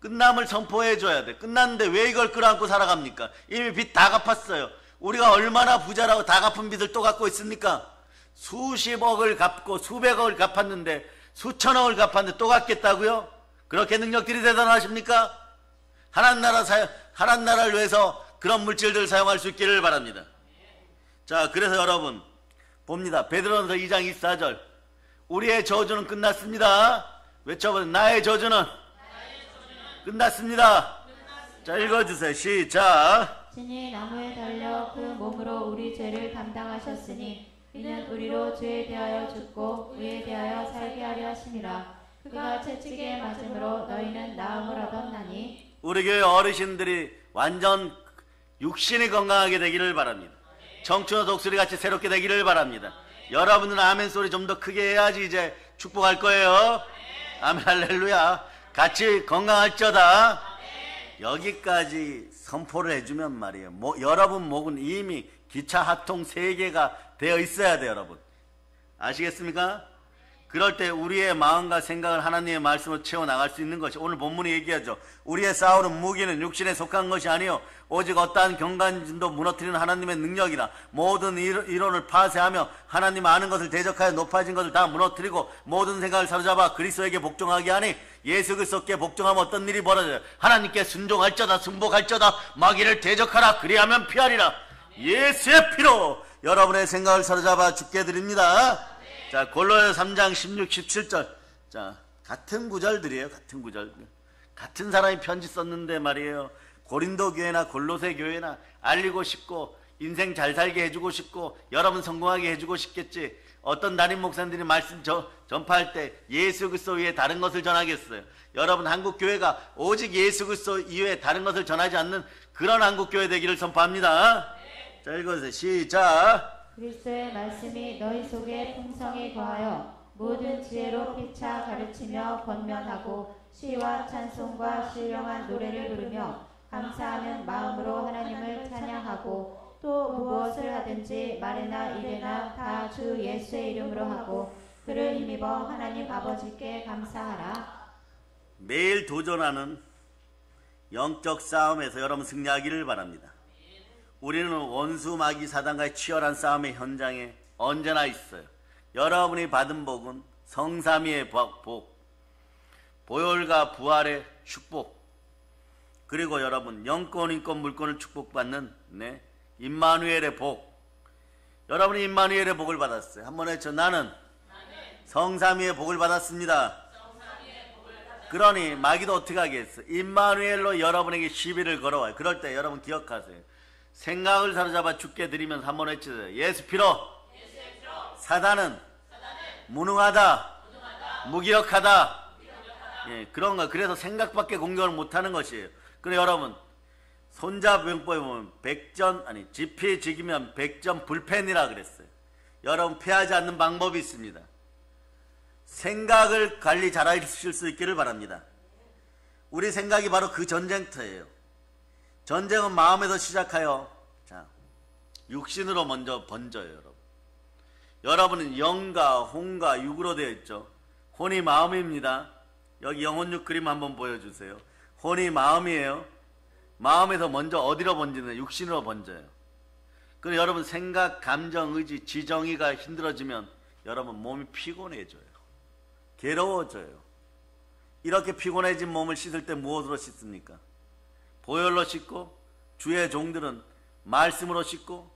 [SPEAKER 1] 끝남을 선포해 줘야 돼. 끝났는데 왜 이걸 끌어안고 살아갑니까? 이미 빚 다 갚았어요. 우리가 얼마나 부자라고 다 갚은 빚을 또 갖고 있습니까? 수십억을 갚고 수백억을 갚았는데, 수천억을 갚았는데 또 갚겠다고요? 그렇게 능력들이 대단하십니까? 하나님 나라를 위해서 그런 물질들을 사용할 수 있기를 바랍니다. 자, 그래서 여러분 봅니다. 베드로전서 2장 24절. 우리의 저주는 끝났습니다. 외쳐보세요. 나의 저주는 끝났습니다. 자, 읽어주세요. 시작.
[SPEAKER 2] 친히 나무에 달려 그 몸으로 우리 죄를 담당하셨으니 이는 우리로 죄에 대하여 죽고 의에 대하여 살게 하려 하심이라. 그가 채찍에 맞음으로 너희는 나음을 얻었나니.
[SPEAKER 1] 우리 교회 어르신들이 완전 육신이 건강하게 되기를 바랍니다. 청춘의 독수리 같이 새롭게 되기를 바랍니다. 여러분은 아멘 소리 좀 더 크게 해야지 이제 축복할 거예요. 아멘 할렐루야. 같이 건강할지어다. 여기까지 선포를 해주면 말이에요. 여러분 목은 이미 기차 하통 3개가 되어 있어야 돼요, 여러분. 아시겠습니까? 그럴 때 우리의 마음과 생각을 하나님의 말씀으로 채워나갈 수 있는 것이 오늘 본문이 얘기하죠. 우리의 싸우는 무기는 육신에 속한 것이 아니요 오직 어떠한 경간진도 무너뜨리는 하나님의 능력이라. 모든 이론을 파쇄하며 하나님 아는 것을 대적하여 높아진 것을 다 무너뜨리고 모든 생각을 사로잡아 그리스도에게 복종하게 하니 예수 그리스도께 복종하면 어떤 일이 벌어져요? 하나님께 순종할저다 순복할저다 마귀를 대적하라 그리하면 피하리라. 예수의 피로 여러분의 생각을 사로잡아 죽게 드립니다. 자, 골로새 3장 16, 17절. 자, 같은 구절들이에요. 같은 구절. 같은 사람이 편지 썼는데 말이에요. 고린도 교회나 골로새 교회나 알리고 싶고 인생 잘 살게 해주고 싶고 여러분 성공하게 해주고 싶겠지. 어떤 담임 목사님들이 말씀 전파할 때 예수 그리스도 외에 다른 것을 전하겠어요. 여러분 한국 교회가 오직 예수 그리스도 이외에 다른 것을 전하지 않는 그런 한국 교회 되기를 선포합니다. 자, 읽어주세요. 시작.
[SPEAKER 2] 그리스도의 말씀이 너희 속에 풍성히 거하여 모든 지혜로 피차 가르치며 권면하고 시와 찬송과 신령한 노래를 부르며 감사하는 마음으로 하나님을 찬양하고 또 무엇을 하든지 말이나 이래나 다 주 예수의 이름으로 하고 그를 힘입어 하나님 아버지께 감사하라.
[SPEAKER 1] 매일 도전하는 영적 싸움에서 여러분 승리하기를 바랍니다. 우리는 원수 마귀 사단과의 치열한 싸움의 현장에 언제나 있어요. 여러분이 받은 복은 성삼위의 복, 보혈과 부활의 축복, 그리고 여러분 영권, 인권, 물권을 축복받는 임마누엘의 복. 여러분이 임마누엘의 복을 받았어요. 한번 해줘. 나는 성삼위의 복을 받았습니다. 그러니 마귀도 어떻게 하겠어? 임마누엘로 여러분에게 시비를 걸어와요. 그럴 때 여러분 기억하세요. 생각을 사로잡아 죽게 드리면서 한번 외치세요. 예수 피로 사단은 무능하다, 무기력하다. 예, 그런가. 그래서 생각밖에 공격을 못하는 것이에요. 그래 여러분 손자병법에 보면 지피지기면 백전 불패니라 그랬어요. 여러분 패하지 않는 방법이 있습니다. 생각을 관리 잘하실 수 있기를 바랍니다. 우리 생각이 바로 그 전쟁터예요. 전쟁은 마음에서 시작하여 육신으로 먼저 번져요. 여러분. 여러분은 영과 혼과 육으로 되어 있죠. 혼이 마음입니다. 여기 영혼육 그림 한번 보여주세요. 혼이 마음이에요. 마음에서 먼저 어디로 번지는? 육신으로 번져요. 그럼 여러분 생각, 감정, 의지, 지정의가 힘들어지면 여러분 몸이 피곤해져요. 괴로워져요. 이렇게 피곤해진 몸을 씻을 때 무엇으로 씻습니까? 보혈로 씻고, 주의 종들은 말씀으로 씻고,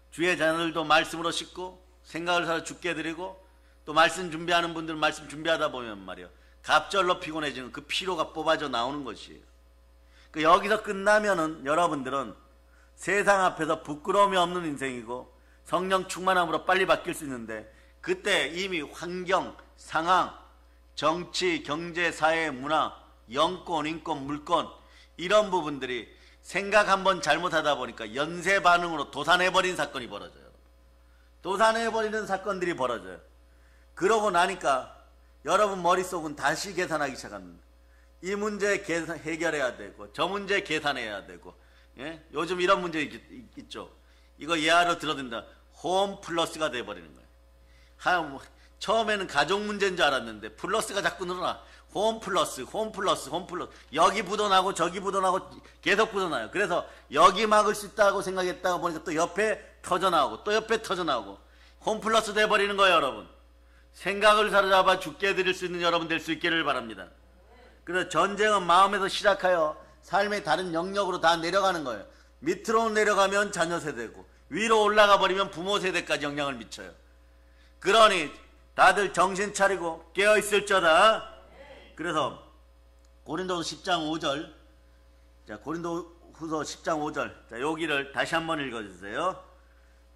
[SPEAKER 1] 주의 자녀들도 말씀으로 씻고, 생각을 살아 죽게 드리고, 또 말씀 준비하는 분들은 말씀 준비하다 보면 말이에요. 갑절로 피곤해지는 그 피로가 뽑아져 나오는 것이에요. 여기서 끝나면은 여러분들은 세상 앞에서 부끄러움이 없는 인생이고 성령 충만함으로 빨리 바뀔 수 있는데, 그때 이미 환경, 상황, 정치, 경제, 사회, 문화, 영권, 인권, 물권 이런 부분들이 생각 한번 잘못하다 보니까 연쇄 반응으로 도산해버린 사건이 벌어져요. 도산해버리는 사건들이 벌어져요. 그러고 나니까 여러분 머릿속은 다시 계산하기 시작합니다. 이 문제 해결해야 되고 저 문제 계산해야 되고, 예? 요즘 이런 문제 있죠. 이거 예화로 들어든다. 홈 플러스가 돼버리는 거예요. 처음에는 가족 문제인 줄 알았는데 플러스가 자꾸 늘어나. 홈 플러스, 홈 플러스, 홈 플러스. 여기 묻어나고 저기 묻어나고 계속 묻어나요. 그래서 여기 막을 수 있다고 생각했다가 보니까 또 옆에 터져나오고 또 옆에 터져나오고 홈 플러스 돼버리는 거예요. 여러분. 생각을 사로잡아 죽게 해드릴 수 있는 여러분 될 수 있기를 바랍니다. 그래서 전쟁은 마음에서 시작하여 삶의 다른 영역으로 다 내려가는 거예요. 밑으로 내려가면 자녀 세대고 위로 올라가 버리면 부모 세대까지 영향을 미쳐요. 그러니 다들 정신 차리고 깨어있을저다. 그래서 고린도후서 10장 5절, 자, 고린도후서 10장 5절, 자, 여기를 다시 한번 읽어주세요.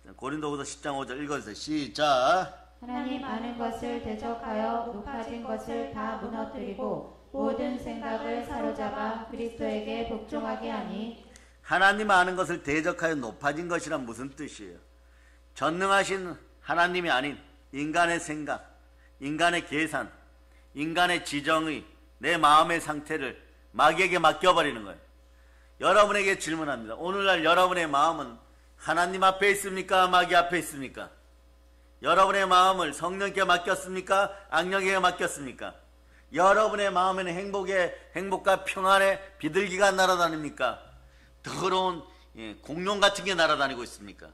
[SPEAKER 1] 자, 고린도후서 10장 5절 읽어주세요. 시작.
[SPEAKER 2] 하나님 아는 것을 대적하여 높아진 것을 다 무너뜨리고 모든 생각을 사로잡아 그리스도에게 복종하게 하니.
[SPEAKER 1] 하나님 아는 것을 대적하여 높아진 것이란 무슨 뜻이에요? 전능하신 하나님이 아닌 인간의 생각, 인간의 계산, 인간의 지정의, 내 마음의 상태를 마귀에게 맡겨버리는 거예요. 여러분에게 질문합니다. 오늘날 여러분의 마음은 하나님 앞에 있습니까? 마귀 앞에 있습니까? 여러분의 마음을 성령께 맡겼습니까? 악령에게 맡겼습니까? 여러분의 마음에는 행복과 평안의 비둘기가 날아다닙니까? 더러운 공룡 같은 게 날아다니고 있습니까?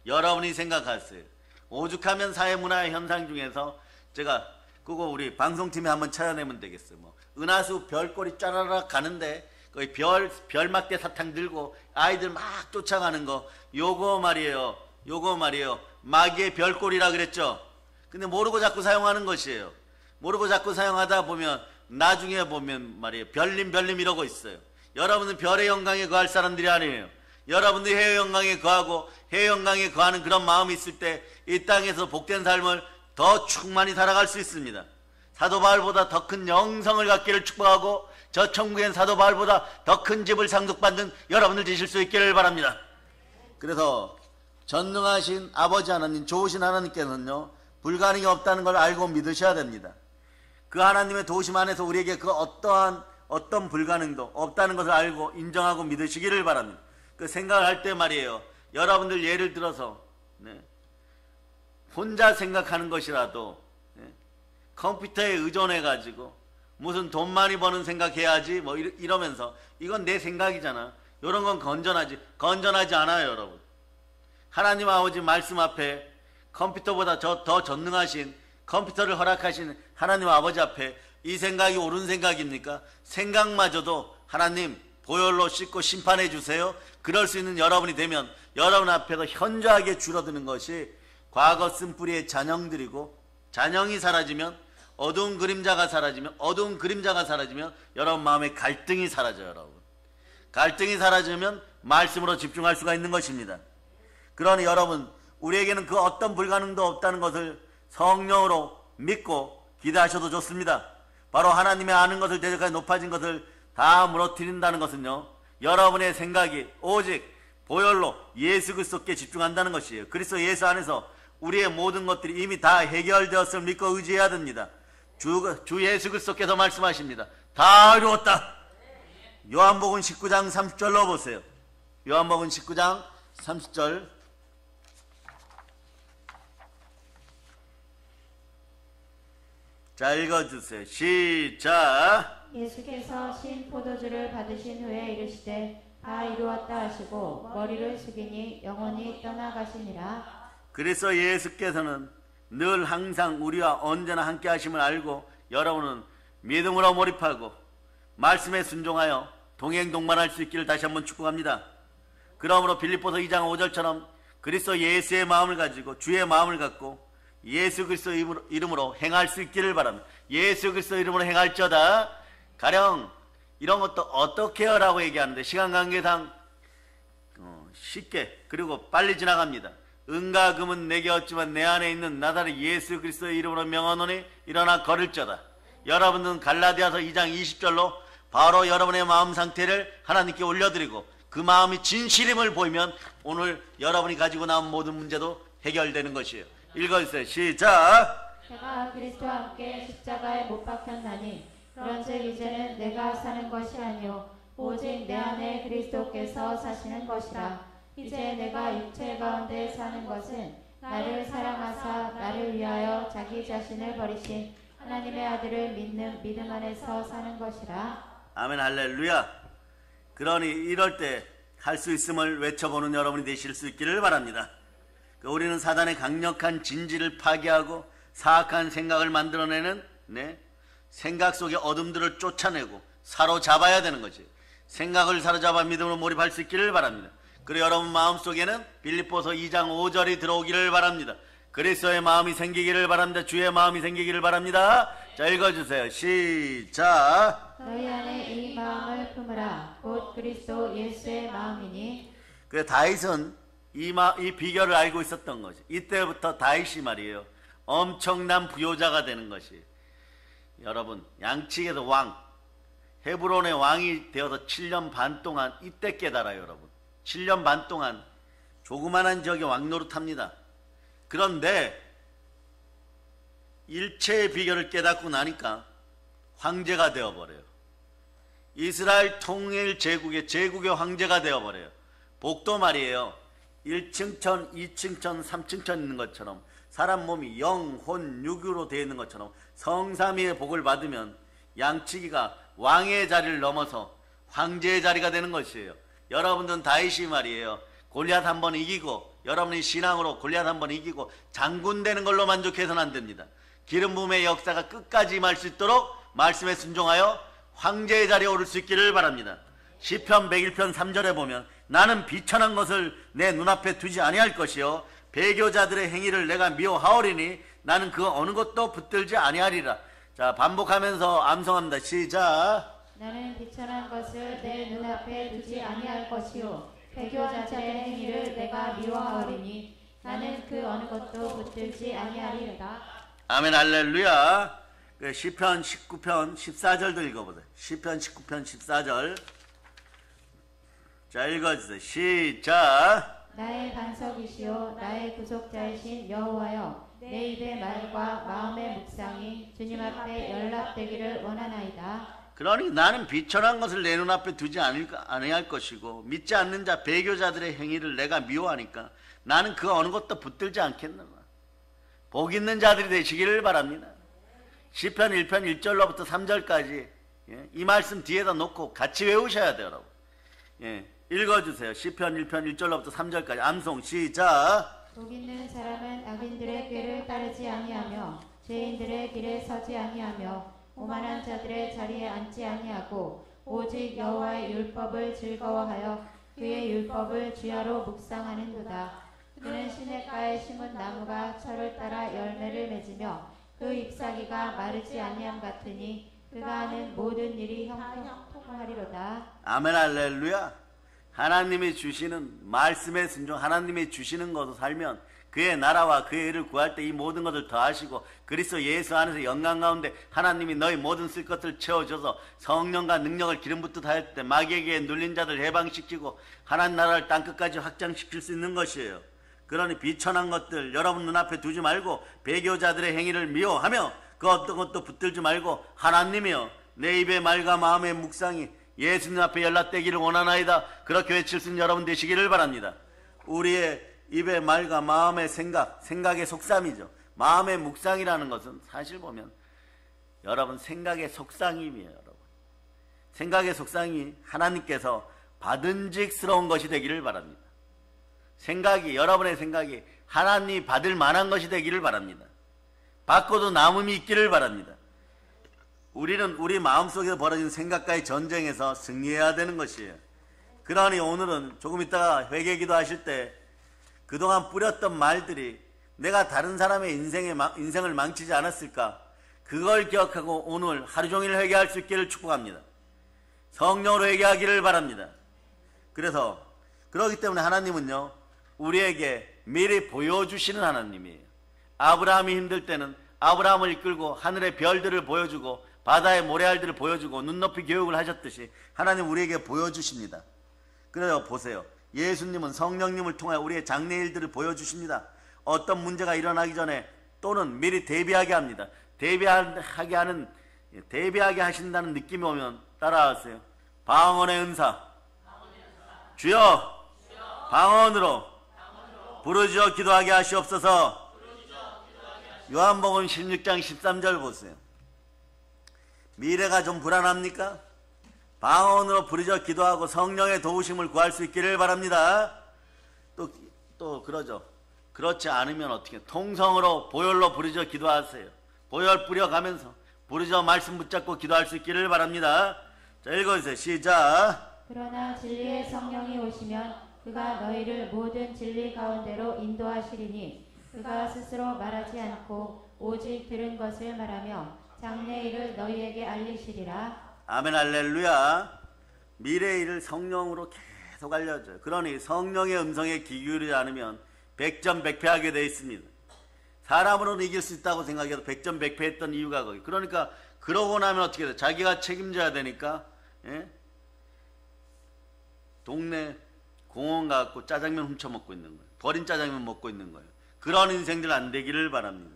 [SPEAKER 1] 여러분이 생각하세요. 오죽하면 사회문화의 현상 중에서 제가 그거 우리 방송팀에 한번 찾아내면 되겠어요. 뭐 은하수 별꼴이 짜라락 가는데 거의 별막대 사탕 들고 아이들 막 쫓아가는 거, 요거 말이에요. 마귀의 별꼴이라 그랬죠. 근데 모르고 자꾸 사용하는 것이에요. 모르고 자꾸 사용하다 보면 나중에 보면 말이에요, 별님 이러고 있어요. 여러분은 별의 영광에 거할 사람들이 아니에요. 여러분들이 해의 영광에 거하고 해의 영광에 거하는 그런 마음이 있을 때 이 땅에서 복된 삶을 더 충만히 살아갈 수 있습니다. 사도 바울보다 더 큰 영성을 갖기를 축복하고 저 천국엔 사도 바울보다 더 큰 집을 상속받는 여러분들 되실 수 있기를 바랍니다. 그래서 전능하신 아버지 하나님, 좋으신 하나님께서는요, 불가능이 없다는 걸 알고 믿으셔야 됩니다. 그 하나님의 도우심 안에서 우리에게 그 어떤 불가능도 없다는 것을 알고 인정하고 믿으시기를 바랍니다. 그 생각을 할 때 말이에요, 여러분들 예를 들어서 혼자 생각하는 것이라도 컴퓨터에 의존해 가지고 무슨 돈 많이 버는 생각해야지 뭐 이러면서 이건 내 생각이잖아. 이런 건 건전하지 않아요. 여러분, 하나님 아버지 말씀 앞에 컴퓨터보다 더 전능하신 컴퓨터를 허락하신 하나님 아버지 앞에 이 생각이 옳은 생각입니까? 생각마저도 하나님 보혈로 씻고 심판해 주세요. 그럴 수 있는 여러분이 되면 여러분 앞에서 현저하게 줄어드는 것이 과거 쓴뿌리의 잔영들이고, 잔영이 사라지면 어두운 그림자가 사라지면 여러분 마음에 갈등이 사라져요. 여러분, 갈등이 사라지면 말씀으로 집중할 수가 있는 것입니다. 그러니 여러분, 우리에게는 그 어떤 불가능도 없다는 것을 성령으로 믿고 기대하셔도 좋습니다. 바로 하나님의 아는 것을 대적하여 높아진 것을 다 무너뜨린다는 것은요, 여러분의 생각이 오직 보혈로 예수 그리스도께 집중한다는 것이에요. 그리스도 예수 안에서 우리의 모든 것들이 이미 다 해결되었음을 믿고 의지해야 됩니다. 주 예수 그리스도께서 말씀하십니다. 다 이루었다. 요한복음 19장 30절 넣어보세요. 요한복음 19장 30절. 자, 읽어주세요. 시작.
[SPEAKER 2] 예수께서 신 포도주를 받으신 후에 이르시되 다 이루었다 하시고 머리를 숙이니 영원히 떠나가시니라.
[SPEAKER 1] 그래서 예수께서는 늘 항상 우리와 언제나 함께 하심을 알고 여러분은 믿음으로 몰입하고 말씀에 순종하여 동행동반할 수 있기를 다시 한번 축복합니다. 그러므로 빌립보서 2장 5절처럼 그리스도 예수의 마음을 가지고 주의 마음을 갖고 예수 그리스도 이름으로 행할 수 있기를 바랍니다. 예수 그리스도 이름으로 행할지어다. 가령 이런 것도 어떻게 하라고 얘기하는데 시간 관계상 쉽게 그리고 빨리 지나갑니다. 은과 금은 내게 없지만 내 안에 있는 나사렛 예수 그리스도의 이름으로 명하노니 일어나 걸을지어다. 여러분은 갈라디아서 2장 20절로 바로 여러분의 마음 상태를 하나님께 올려드리고 그 마음이 진실임을 보이면 오늘 여러분이 가지고 나온 모든 문제도 해결되는 것이에요. 읽어주세요. 시작.
[SPEAKER 2] 내가 그리스도와 함께 십자가에 못 박혔나니 그런즉 이제는 내가 사는 것이 아니요 오직 내 안에 그리스도께서 사시는 것이라. 이제 내가 육체 가운데 사는 것은 나를 사랑하사 나를 위하여 자기 자신을 버리신 하나님의 아들을 믿는 믿음 안에서 사는 것이라.
[SPEAKER 1] 아멘. 할렐루야. 그러니 이럴 때 할 수 있음을 외쳐보는 여러분이 되실 수 있기를 바랍니다. 우리는 사단의 강력한 진지를 파괴하고 사악한 생각을 만들어내는 생각 속의 어둠들을 쫓아내고 사로잡아야 되는 거지. 생각을 사로잡아 믿음으로 몰입할 수 있기를 바랍니다. 그리고 여러분 마음속에는 빌립보서 2장 5절이 들어오기를 바랍니다. 그리스도의 마음이 생기기를 바랍니다. 주의 마음이 생기기를 바랍니다. 자, 읽어주세요. 시작.
[SPEAKER 2] 너희 안에 이 마음을 품으라. 곧 그리스도 예수의 마음이니.
[SPEAKER 1] 그래, 다윗은 이 비결을 알고 있었던 거지. 이때부터 다윗이 말이에요, 엄청난 부요자가 되는 것이. 여러분, 양측에서 왕, 헤브론의 왕이 되어서 7년 반 동안 이때 깨달아요. 여러분, 7년 반 동안 조그만한 지역에 왕노릇합니다. 그런데 일체의 비결을 깨닫고 나니까 황제가 되어버려요. 이스라엘 통일 제국의 황제가 되어버려요. 복도 말이에요, 1층천, 2층천, 3층천 있는 것처럼 사람 몸이 영, 혼, 육으로 되어 있는 것처럼 성삼위의 복을 받으면 양치기가 왕의 자리를 넘어서 황제의 자리가 되는 것이에요. 여러분들은 다윗이 말이에요. 골리앗 한 번 이기고, 여러분이 신앙으로 골리앗 한 번 이기고 장군 되는 걸로 만족해서는 안 됩니다. 기름 부음의 역사가 끝까지 임할 수 있도록 말씀에 순종하여 황제의 자리에 오를 수 있기를 바랍니다. 시편 101편 3절에 보면 나는 비천한 것을 내 눈앞에 두지 아니할 것이요 배교자들의 행위를 내가 미워하오리니 나는 그 어느 것도 붙들지 아니하리라. 자, 반복하면서 암송합니다. 시작.
[SPEAKER 2] 나는 비천한 것을 내 눈앞에 두지 아니할 것이요 배교자들의 행위를 내가 미워하오리니 나는 그 어느 것도 붙들지 아니하리로다.
[SPEAKER 1] 아멘. 할렐루야. 시편 19편 14절도 읽어보세요. 시편 19편 14절. 자, 읽어주세요. 시작.
[SPEAKER 2] 나의 반석이시요 나의 구속자이신 여호와여 내 입의 말과 마음의 묵상이 주님 앞에 연락되기를 원하나이다.
[SPEAKER 1] 그러니 나는 비천한 것을 내 눈앞에 두지 아니할 것이고 믿지 않는 자 배교자들의 행위를 내가 미워하니까 나는 그 어느 것도 붙들지 않겠노라. 복 있는 자들이 되시기를 바랍니다. 시편 1편 1절로부터 3절까지 이 말씀 뒤에다 놓고 같이 외우셔야 돼요, 여러분. 읽어주세요. 시편 1편 1절로부터 3절까지 암송 시작.
[SPEAKER 2] 복 있는 사람은 악인들의 꾀를 따르지 아니하며 죄인들의 길에 서지 아니하며 오만한 자들의 자리에 앉지 아니하고 오직 여호와의 율법을 즐거워하여 그의 율법을 주야로 묵상하는도다. 그는 시냇가에 심은 나무가 철을 따라 열매를 맺으며 그 잎사귀가 마르지 아니함 같으니 그가 하는 모든 일이 형통하리로다.
[SPEAKER 1] 아멘. 할렐루야. 하나님이 주시는 말씀에 순종, 하나님이 주시는 것으로 살면 그의 나라와 그의 일을 구할 때 이 모든 것을 더하시고 그리스도 예수 안에서 영광 가운데 하나님이 너희 모든 쓸 것을 채워줘서 성령과 능력을 기름 붓듯 하였을 때 마귀에게 눌린 자들 해방시키고 하나님 나라를 땅끝까지 확장시킬 수 있는 것이에요. 그러니 비천한 것들 여러분 눈앞에 두지 말고 배교자들의 행위를 미워하며 그 어떤 것도 붙들지 말고 하나님이여 내 입의 말과 마음의 묵상이 예수님 앞에 연락되기를 원하나이다. 그렇게 외칠 수 있는 여러분 되시기를 바랍니다. 우리의 입의 말과 마음의 생각의 속삼이죠. 마음의 묵상이라는 것은 사실 보면 여러분 생각의 속상임이에요. 여러분 생각의 속상이 하나님께서 받은직스러운 것이 되기를 바랍니다. 여러분의 생각이 하나님이 받을 만한 것이 되기를 바랍니다. 받고도 남음이 있기를 바랍니다. 우리는 우리 마음속에서 벌어진 생각과의 전쟁에서 승리해야 되는 것이에요. 그러니 오늘은 조금 있다가 회개기도 하실 때 그동안 뿌렸던 말들이 내가 다른 사람의 인생을 망치지 않았을까? 그걸 기억하고 오늘 하루 종일 회개할 수 있기를 축복합니다. 성령으로 회개하기를 바랍니다. 그렇기 때문에 하나님은요, 우리에게 미리 보여주시는 하나님이에요. 아브라함이 힘들 때는 아브라함을 이끌고 하늘의 별들을 보여주고 바다의 모래알들을 보여주고 눈높이 교육을 하셨듯이 하나님 우리에게 보여주십니다. 그래서 보세요. 예수님은 성령님을 통하여 우리의 장래일들을 보여주십니다. 어떤 문제가 일어나기 전에 또는 미리 대비하게 합니다. 대비하게 하신다는 느낌이 오면 따라하세요. 방언의 은사. 주여 방언으로 부르짖어 기도하게 하시옵소서. 요한복음 16장 13절 보세요. 미래가 좀 불안합니까? 방언으로 부르짖어 기도하고 성령의 도우심을 구할 수 있기를 바랍니다. 또 그러죠. 그렇지 않으면 어떻게? 통성으로 보혈로 부르짖어 기도하세요. 보혈 뿌려가면서 부르짖어 말씀 붙잡고 기도할 수 있기를 바랍니다. 자, 읽어주세요. 시작.
[SPEAKER 2] 그러나 진리의 성령이 오시면 그가 너희를 모든 진리 가운데로 인도하시리니 그가 스스로 말하지 않고 오직 들은 것을 말하며 장래일을 너희에게 알리시리라.
[SPEAKER 1] 아멘. 할렐루야. 미래의 일을 성령으로 계속 알려줘요. 그러니 성령의 음성에 귀 기울이지 않으면 백전백패하게 되어 있습니다. 사람으로는 이길 수 있다고 생각해도 백전백패했던 이유가 거기. 그러니까 그러고 나면 어떻게 돼요? 자기가 책임져야 되니까 동네 공원 가고 짜장면 훔쳐먹고 있는 거예요. 버린 짜장면 먹고 있는 거예요. 그런 인생들 안 되기를 바랍니다.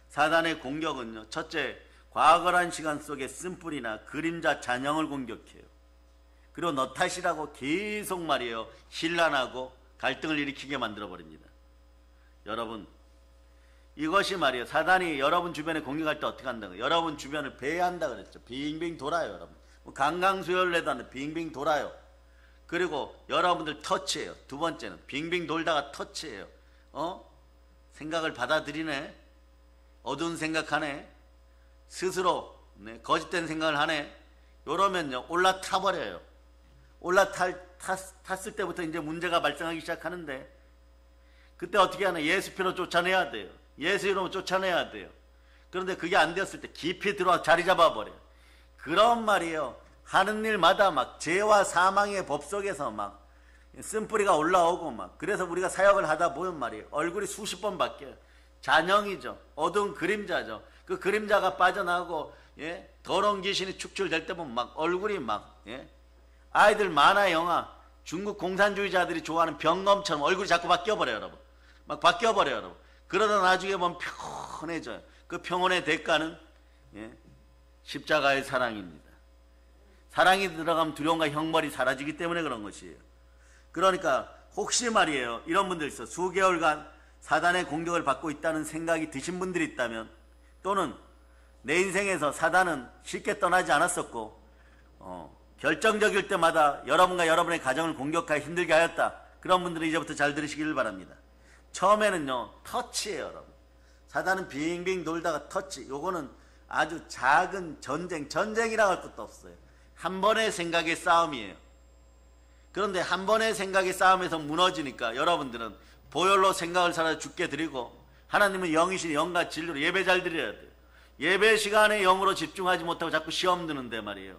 [SPEAKER 1] 사단의 공격은요, 첫째, 과거란 시간 속에 쓴뿌리나 그림자 잔영을 공격해요. 그리고 너 탓이라고 계속 말이에요. 신란하고 갈등을 일으키게 만들어버립니다. 여러분, 이것이 말이에요. 사단이 여러분 주변에 공격할 때 어떻게 한다고? 여러분 주변을 배회한다 그랬죠. 빙빙 돌아요, 여러분. 뭐 강강수혈을 해도 안 돼. 빙빙 돌아요. 그리고 여러분들 터치해요. 두 번째는 빙빙 돌다가 터치해요. 생각을 받아들이네. 어두운 생각하네. 스스로 거짓된 생각을 하네. 이러면요 올라타버려요. 올라탔을 때부터 이제 문제가 발생하기 시작하는데, 그때 어떻게 하나? 예수표로 쫓아내야 돼요. 예수 이름으로 쫓아내야 돼요. 그런데 그게 안 되었을 때 깊이 들어와 자리 잡아버려요. 그런 말이에요. 하는 일마다 막 죄와 사망의 법 속에서 막 쓴뿌리가 올라오고 막, 그래서 우리가 사역을 하다 보면 말이에요, 얼굴이 수십 번 바뀌어요. 잔영이죠. 어두운 그림자죠. 그 그림자가 빠져나오고 더러운 귀신이 축출될 때 보면 막 얼굴이 막 아이들 만화 영화 중국 공산주의자들이 좋아하는 병검처럼 얼굴이 자꾸 바뀌어버려요, 여러분. 막 바뀌어버려요, 여러분. 그러다 나중에 보면 평온해져요. 그 평온의 대가는 십자가의 사랑입니다. 사랑이 들어가면 두려움과 형벌이 사라지기 때문에 그런 것이에요. 그러니까 혹시 말이에요, 이런 분들 있어. 수개월간 사단의 공격을 받고 있다는 생각이 드신 분들이 있다면, 또는 내 인생에서 사단은 쉽게 떠나지 않았었고 결정적일 때마다 여러분과 여러분의 가정을 공격하기 힘들게 하였다. 그런 분들은 이제부터 잘 들으시기를 바랍니다. 처음에는요 터치예요, 여러분. 사단은 빙빙 돌다가 터치. 요거는 아주 작은 전쟁이라고 할 것도 없어요. 한 번의 생각의 싸움이에요. 그런데 한 번의 생각의 싸움에서 무너지니까 여러분들은 보혈로 생각을 살아 죽게 드리고, 하나님은 영이신 영과 진리로 예배 잘 드려야 돼요. 예배 시간에 영으로 집중하지 못하고 자꾸 시험 드는데 말이에요.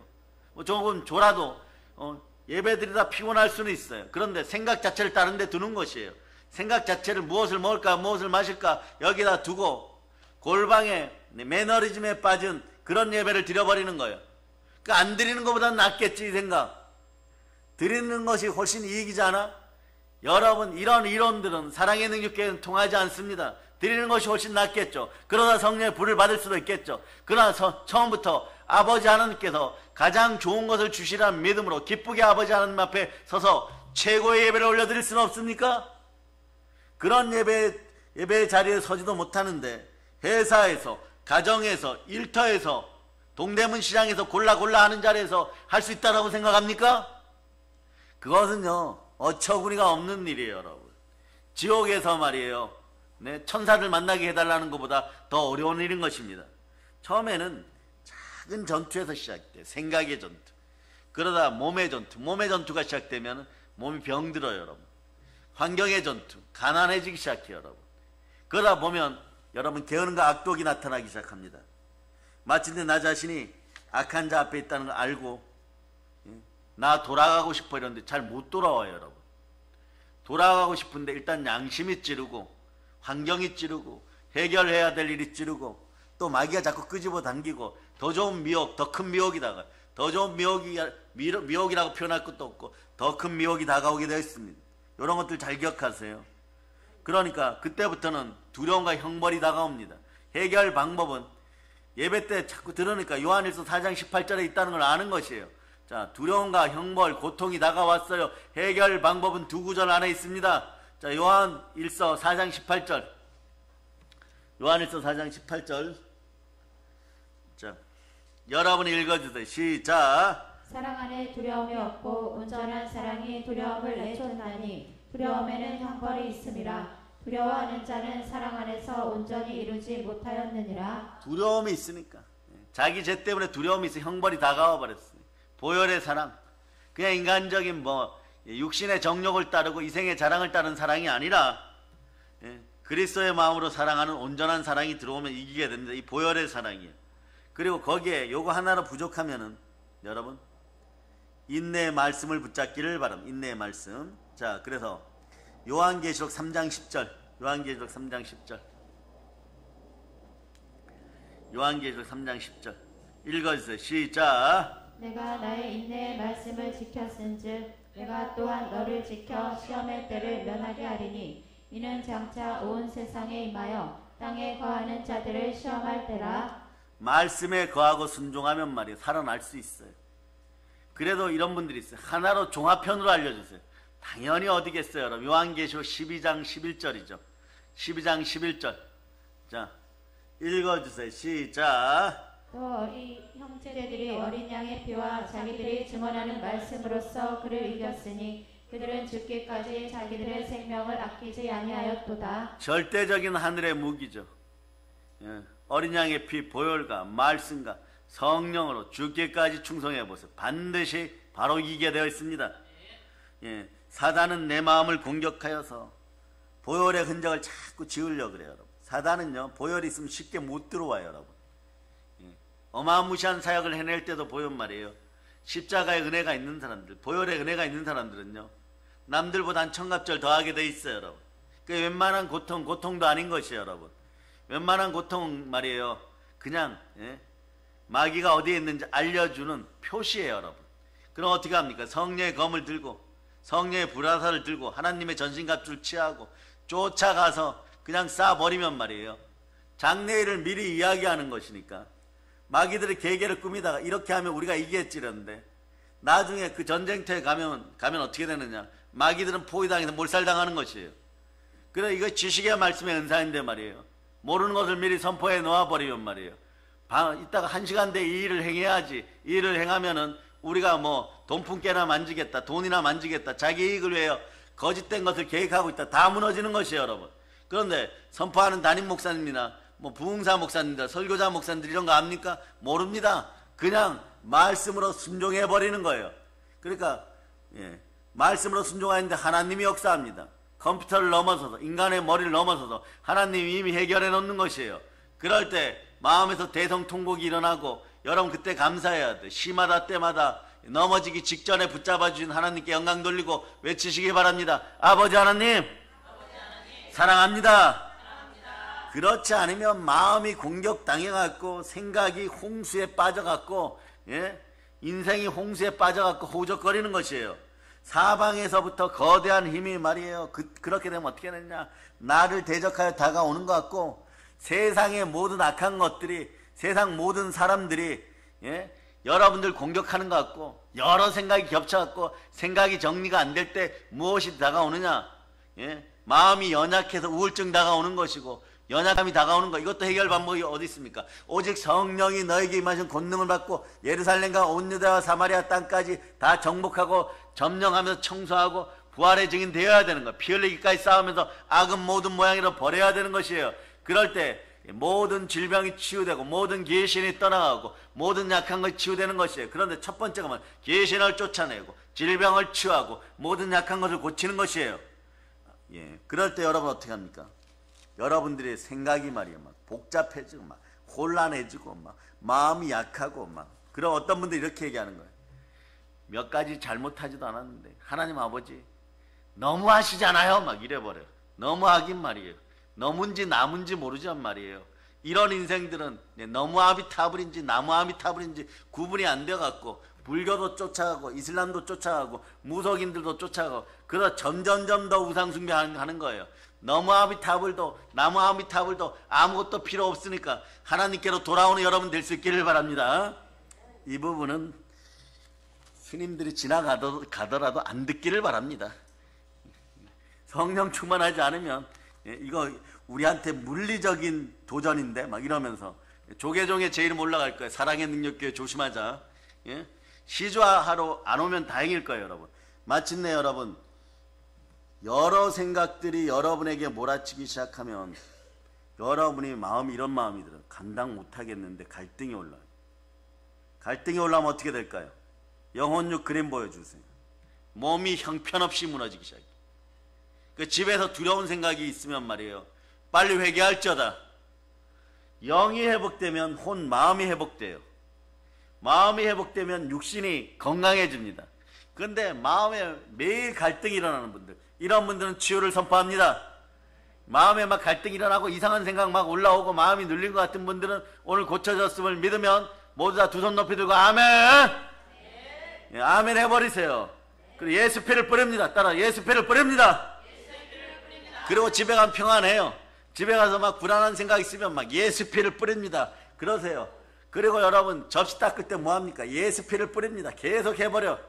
[SPEAKER 1] 뭐 조금 졸아도 예배 드리다 피곤할 수는 있어요. 그런데 생각 자체를 다른 데 두는 것이에요. 생각 자체를 무엇을 먹을까 무엇을 마실까 여기다 두고 골방에 매너리즘에 빠진 그런 예배를 드려버리는 거예요. 그 안 드리는 것보다는 낫겠지 이 생각. 드리는 것이 훨씬 이익이지 않아? 여러분, 이런 이론들은 사랑의 능력교회는 통하지 않습니다. 드리는 것이 훨씬 낫겠죠. 그러다 성령의 불을 받을 수도 있겠죠. 그러나 처음부터 아버지 하나님께서 가장 좋은 것을 주시라는 믿음으로 기쁘게 아버지 하나님 앞에 서서 최고의 예배를 올려드릴 수는 없습니까? 그런 예배의 자리에 서지도 못하는데, 회사에서, 가정에서, 일터에서, 동대문 시장에서 골라 하는 자리에서 할 수 있다고 생각합니까? 그것은요 어처구니가 없는 일이에요, 여러분. 지옥에서 말이에요, 천사들 만나게 해달라는 것보다 더 어려운 일인 것입니다. 처음에는 작은 전투에서 시작돼요. 생각의 전투. 그러다 몸의 전투가 시작되면 몸이 병들어요, 여러분. 환경의 전투, 가난해지기 시작해요, 여러분. 그러다 보면 여러분 게으름과 악독이 나타나기 시작합니다. 마침내 나 자신이 악한 자 앞에 있다는 걸 알고 나 돌아가고 싶어 이러는데 잘 못 돌아와요, 여러분. 돌아가고 싶은데 일단 양심이 찌르고 환경이 찌르고 해결해야 될 일이 찌르고 또 마귀가 자꾸 끄집어 당기고 더 좋은 미혹, 더 큰 미혹이다가 더 좋은 미혹이라고 표현할 것도 없고 더 큰 미혹이 다가오게 되어 있습니다. 이런 것들 잘 기억하세요. 그러니까 그때부터는 두려움과 형벌이 다가옵니다. 해결 방법은 예배 때 자꾸 들으니까 요한일서 4장 18절에 있다는 걸 아는 것이에요. 자, 두려움과 형벌, 고통이 다가왔어요. 해결 방법은 두 구절 안에 있습니다. 자, 요한일서 4장 18절. 요한일서 4장 18절. 자, 여러분이 읽어주세요. 시작.
[SPEAKER 2] 사랑 안에 두려움이 없고 온전한 사랑이 두려움을 내쫓나니 두려움에는 형벌이 있음이라. 두려워하는 자는 사랑 안에서 온전히 이루지 못하였느니라.
[SPEAKER 1] 두려움이 있으니까, 자기 죄 때문에 두려움이 있어 형벌이 다가와 버렸어요. 보혈의 사랑, 그냥 인간적인 육신의 정욕을 따르고 이생의 자랑을 따르는 사랑이 아니라 그리스도의 마음으로 사랑하는 온전한 사랑이 들어오면 이기게 됩니다. 이 보혈의 사랑이에요. 그리고 거기에 요거 하나로 부족하면은 여러분 인내의 말씀을 붙잡기를 바랍니다. 인내의 말씀. 자, 그래서 요한계시록 3장 10절. 요한계시록 3장 10절. 요한계시록 3장 10절. 읽어주세요. 시작.
[SPEAKER 2] 내가 나의 인내의 말씀을 지켰은즉 내가 또한 너를 지켜 시험의 때를 면하게 하리니 이는 장차 온 세상에 임하여 땅에 거하는 자들을 시험할 때라. 말씀에
[SPEAKER 1] 거하고 순종하면 말이에요, 살아날 수 있어요. 그래도 이런 분들이 있어요. 하나로 종합편으로 알려주세요. 당연히 어디겠어요, 여러분. 요한계시록 12장 11절이죠. 12장 11절. 자, 읽어주세요. 시작.
[SPEAKER 2] 또 형제들이 어린 양의 피와 자기들이 증언하는 말씀으로써 그를 이겼으니 그들은 죽기까지 자기들의 생명을 아끼지 아니하였도다.
[SPEAKER 1] 절대적인 하늘의 무기죠. 예, 어린 양의 피, 보혈과 말씀과 성령으로 죽기까지 충성해보세요. 반드시 바로 이기게 되어 있습니다. 예, 사단은 내 마음을 공격하여서 보혈의 흔적을 자꾸 지우려고 그래요. 여러분. 사단은요, 보혈이 있으면 쉽게 못 들어와요. 여러분. 예, 어마무시한 사역을 해낼 때도 보혈 말이에요. 십자가의 은혜가 있는 사람들, 보혈의 은혜가 있는 사람들은요, 남들보단 천갑절 더하게 돼 있어요. 여러분. 그 웬만한 고통도 아닌 것이에요. 여러분. 웬만한 고통 말이에요. 그냥 마귀가 어디에 있는지 알려주는 표시예요. 여러분. 그럼 어떻게 합니까? 성령의 검을 들고 성령의 불화살을 들고 하나님의 전신갑주를 취하고 쫓아가서 그냥 쏴버리면 말이에요. 장래일을 미리 이야기하는 것이니까 마귀들의 계계를 꾸미다가 이렇게 하면 우리가 이기겠지런데 나중에 그 전쟁터에 가면 어떻게 되느냐? 마귀들은 포위당해서 몰살당하는 것이에요. 그래, 이거 지식의 말씀의 은사인데 말이에요. 모르는 것을 미리 선포해 놓아버리면 말이에요. 이따가 1시간 뒤에 이 일을 행해야지. 이 일을 행하면은 우리가 뭐 돈푼깨나 만지겠다, 돈이나 만지겠다, 자기 이익을 위하여 거짓된 것을 계획하고 있다. 다 무너지는 것이에요, 여러분. 그런데 선포하는 담임 목사님이나 뭐 부흥사 목사님들, 설교자 목사님들 이런 거 압니까? 모릅니다. 그냥 말씀으로 순종해버리는 거예요. 그러니까 말씀으로 순종하는데 하나님이 역사합니다. 컴퓨터를 넘어서서, 인간의 머리를 넘어서서 하나님이 이미 해결해 놓는 것이에요. 그럴 때 마음에서 대성통곡이 일어나고 여러분 그때 감사해야 돼. 시마다 때마다 넘어지기 직전에 붙잡아 주신 하나님께 영광 돌리고 외치시기 바랍니다. 아버지 하나님, 사랑합니다. 그렇지 않으면 마음이 공격당해갖고 생각이 홍수에 빠져갖고 인생이 홍수에 빠져갖고 호적거리는 것이에요. 사방에서부터 거대한 힘이 말이에요. 그렇게 되면 어떻게 되냐? 나를 대적하여 다가오는 것 같고 세상의 모든 악한 것들이, 세상 모든 사람들이 여러분들 공격하는 것 같고 여러 생각이 겹쳐갖고 생각이 정리가 안 될 때 무엇이 다가오느냐? 마음이 연약해서 우울증 다가오는 것이고 연약함이 다가오는 것, 이것도 해결 방법이 어디 있습니까? 오직 성령이 너에게 임하신 권능을 받고 예루살렘과 온 유다와 사마리아 땅까지 다 정복하고 점령하면서 청소하고 부활의 증인 되어야 되는 것. 피 흘리기까지 싸우면서 악은 모든 모양으로 버려야 되는 것이에요. 그럴 때 모든 질병이 치유되고 모든 귀신이 떠나가고 모든 약한 것이 치유되는 것이에요. 그런데 첫 번째가 뭐냐? 귀신을 쫓아내고 질병을 치유하고 모든 약한 것을 고치는 것이에요. 그럴 때 여러분 어떻게 합니까? 여러분들의 생각이 말이에요. 막 복잡해지고 막 혼란해지고 막 마음이 약하고 막. 그럼 어떤 분들이 이렇게 얘기하는 거예요. 몇 가지 잘못하지도 않았는데 하나님 아버지 너무하시잖아요. 막 이래버려요. 너무하긴 말이에요. 너무인지 나무인지 모르지만 말이에요. 이런 인생들은 너무 아미타불인지 나무 아미타불인지 구분이 안 돼갖고 불교도 쫓아가고 이슬람도 쫓아가고 무속인들도 쫓아가고 그러다 점점점 더 우상숭배하는 거예요. 너무 아미타불도 나무 아미타불도 아무것도 필요 없으니까 하나님께로 돌아오는 여러분 될 수 있기를 바랍니다. 이 부분은 스님들이 지나가더라도 안 듣기를 바랍니다. 성령 충만하지 않으면 이거 우리한테 물리적인 도전인데 막 이러면서 조계종에 제 이름 올라갈 거예요. 사랑의 능력교회 조심하자. 시주하러 안 오면 다행일 거예요. 여러분. 마침내 여러분 여러 생각들이 여러분에게 몰아치기 시작하면 여러분이 마음이 이런 마음이 들어요. 감당 못하겠는데 갈등이 올라요. 갈등이 올라오면 어떻게 될까요? 영혼육 그림 보여주세요. 몸이 형편없이 무너지기 시작해요. 그 집에서 두려운 생각이 있으면 말이에요. 빨리 회개할지어다. 영이 회복되면 마음이 회복돼요. 마음이 회복되면 육신이 건강해집니다. 그런데 마음에 매일 갈등이 일어나는 분들, 이런 분들은 치유를 선포합니다. 마음에 막 갈등이 일어나고 이상한 생각 막 올라오고 마음이 눌린 것 같은 분들은 오늘 고쳐졌음을 믿으면 모두 다 두 손 높이 들고 아멘! 아멘 해버리세요. 그리고 예수 피를 뿌립니다. 따라 예수 피를 뿌립니다. 그리고 집에 가면 평안해요. 집에 가서 막 불안한 생각 있으면 막 예수 피를 뿌립니다. 그러세요. 그리고 여러분 접시 닦을 때 뭐합니까? 예수 피를 뿌립니다. 계속 해버려.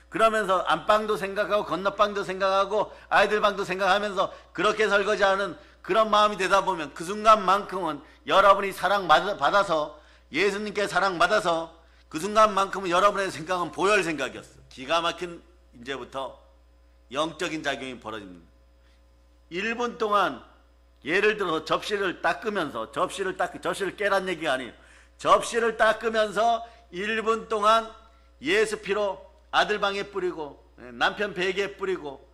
[SPEAKER 1] 그러면서 안방도 생각하고 건너방도 생각하고 아이들 방도 생각하면서 그렇게 설거지하는 그런 마음이 되다 보면 그 순간만큼은 여러분이 사랑받아서 예수님께 사랑받아서 그 순간만큼은 여러분의 생각은 보혈 생각이었어. 기가 막힌 이제부터 영적인 작용이 벌어집니다. 1분 동안 예를 들어서 접시를 닦으면서 접시를 깨란 얘기가 아니에요. 접시를 닦으면서 1분 동안 예수 피로 아들 방에 뿌리고 남편 베개에 뿌리고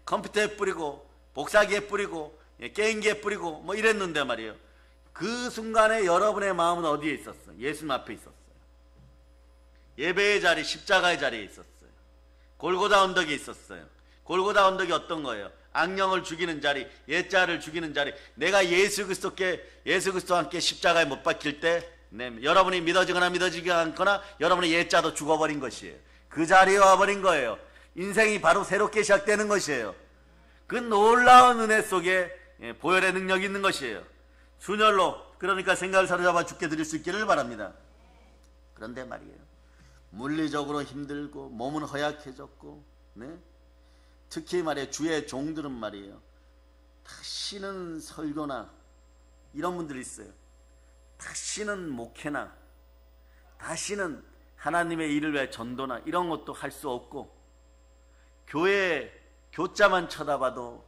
[SPEAKER 1] 컴퓨터에 뿌리고 복사기에 뿌리고 게임기에 뿌리고 뭐 이랬는데 말이에요. 그 순간에 여러분의 마음은 어디에 있었어요? 예수님 앞에 있었어요. 예배의 자리, 십자가의 자리에 있었어요. 골고다 언덕에 있었어요. 골고다 언덕이 어떤 거예요? 악령을 죽이는 자리, 옛자를 죽이는 자리. 내가 예수 그리스도와 함께 십자가에 못 박힐 때 여러분이 믿어지거나 믿어지지 않거나 여러분의 옛자도 죽어버린 것이에요. 그 자리에 와버린 거예요. 인생이 바로 새롭게 시작되는 것이에요. 그 놀라운 은혜 속에 보혈의 능력이 있는 것이에요. 순혈로, 그러니까 생각을 사로잡아 죽게 드릴 수 있기를 바랍니다. 그런데 말이에요, 물리적으로 힘들고 몸은 허약해졌고 특히 말이에요, 주의 종들은 말이에요, 다시는 설교나 이런 분들이 있어요. 다시는 목회나 다시는 하나님의 일을 위해 전도나 이런 것도 할 수 없고, 교회 교자만 쳐다봐도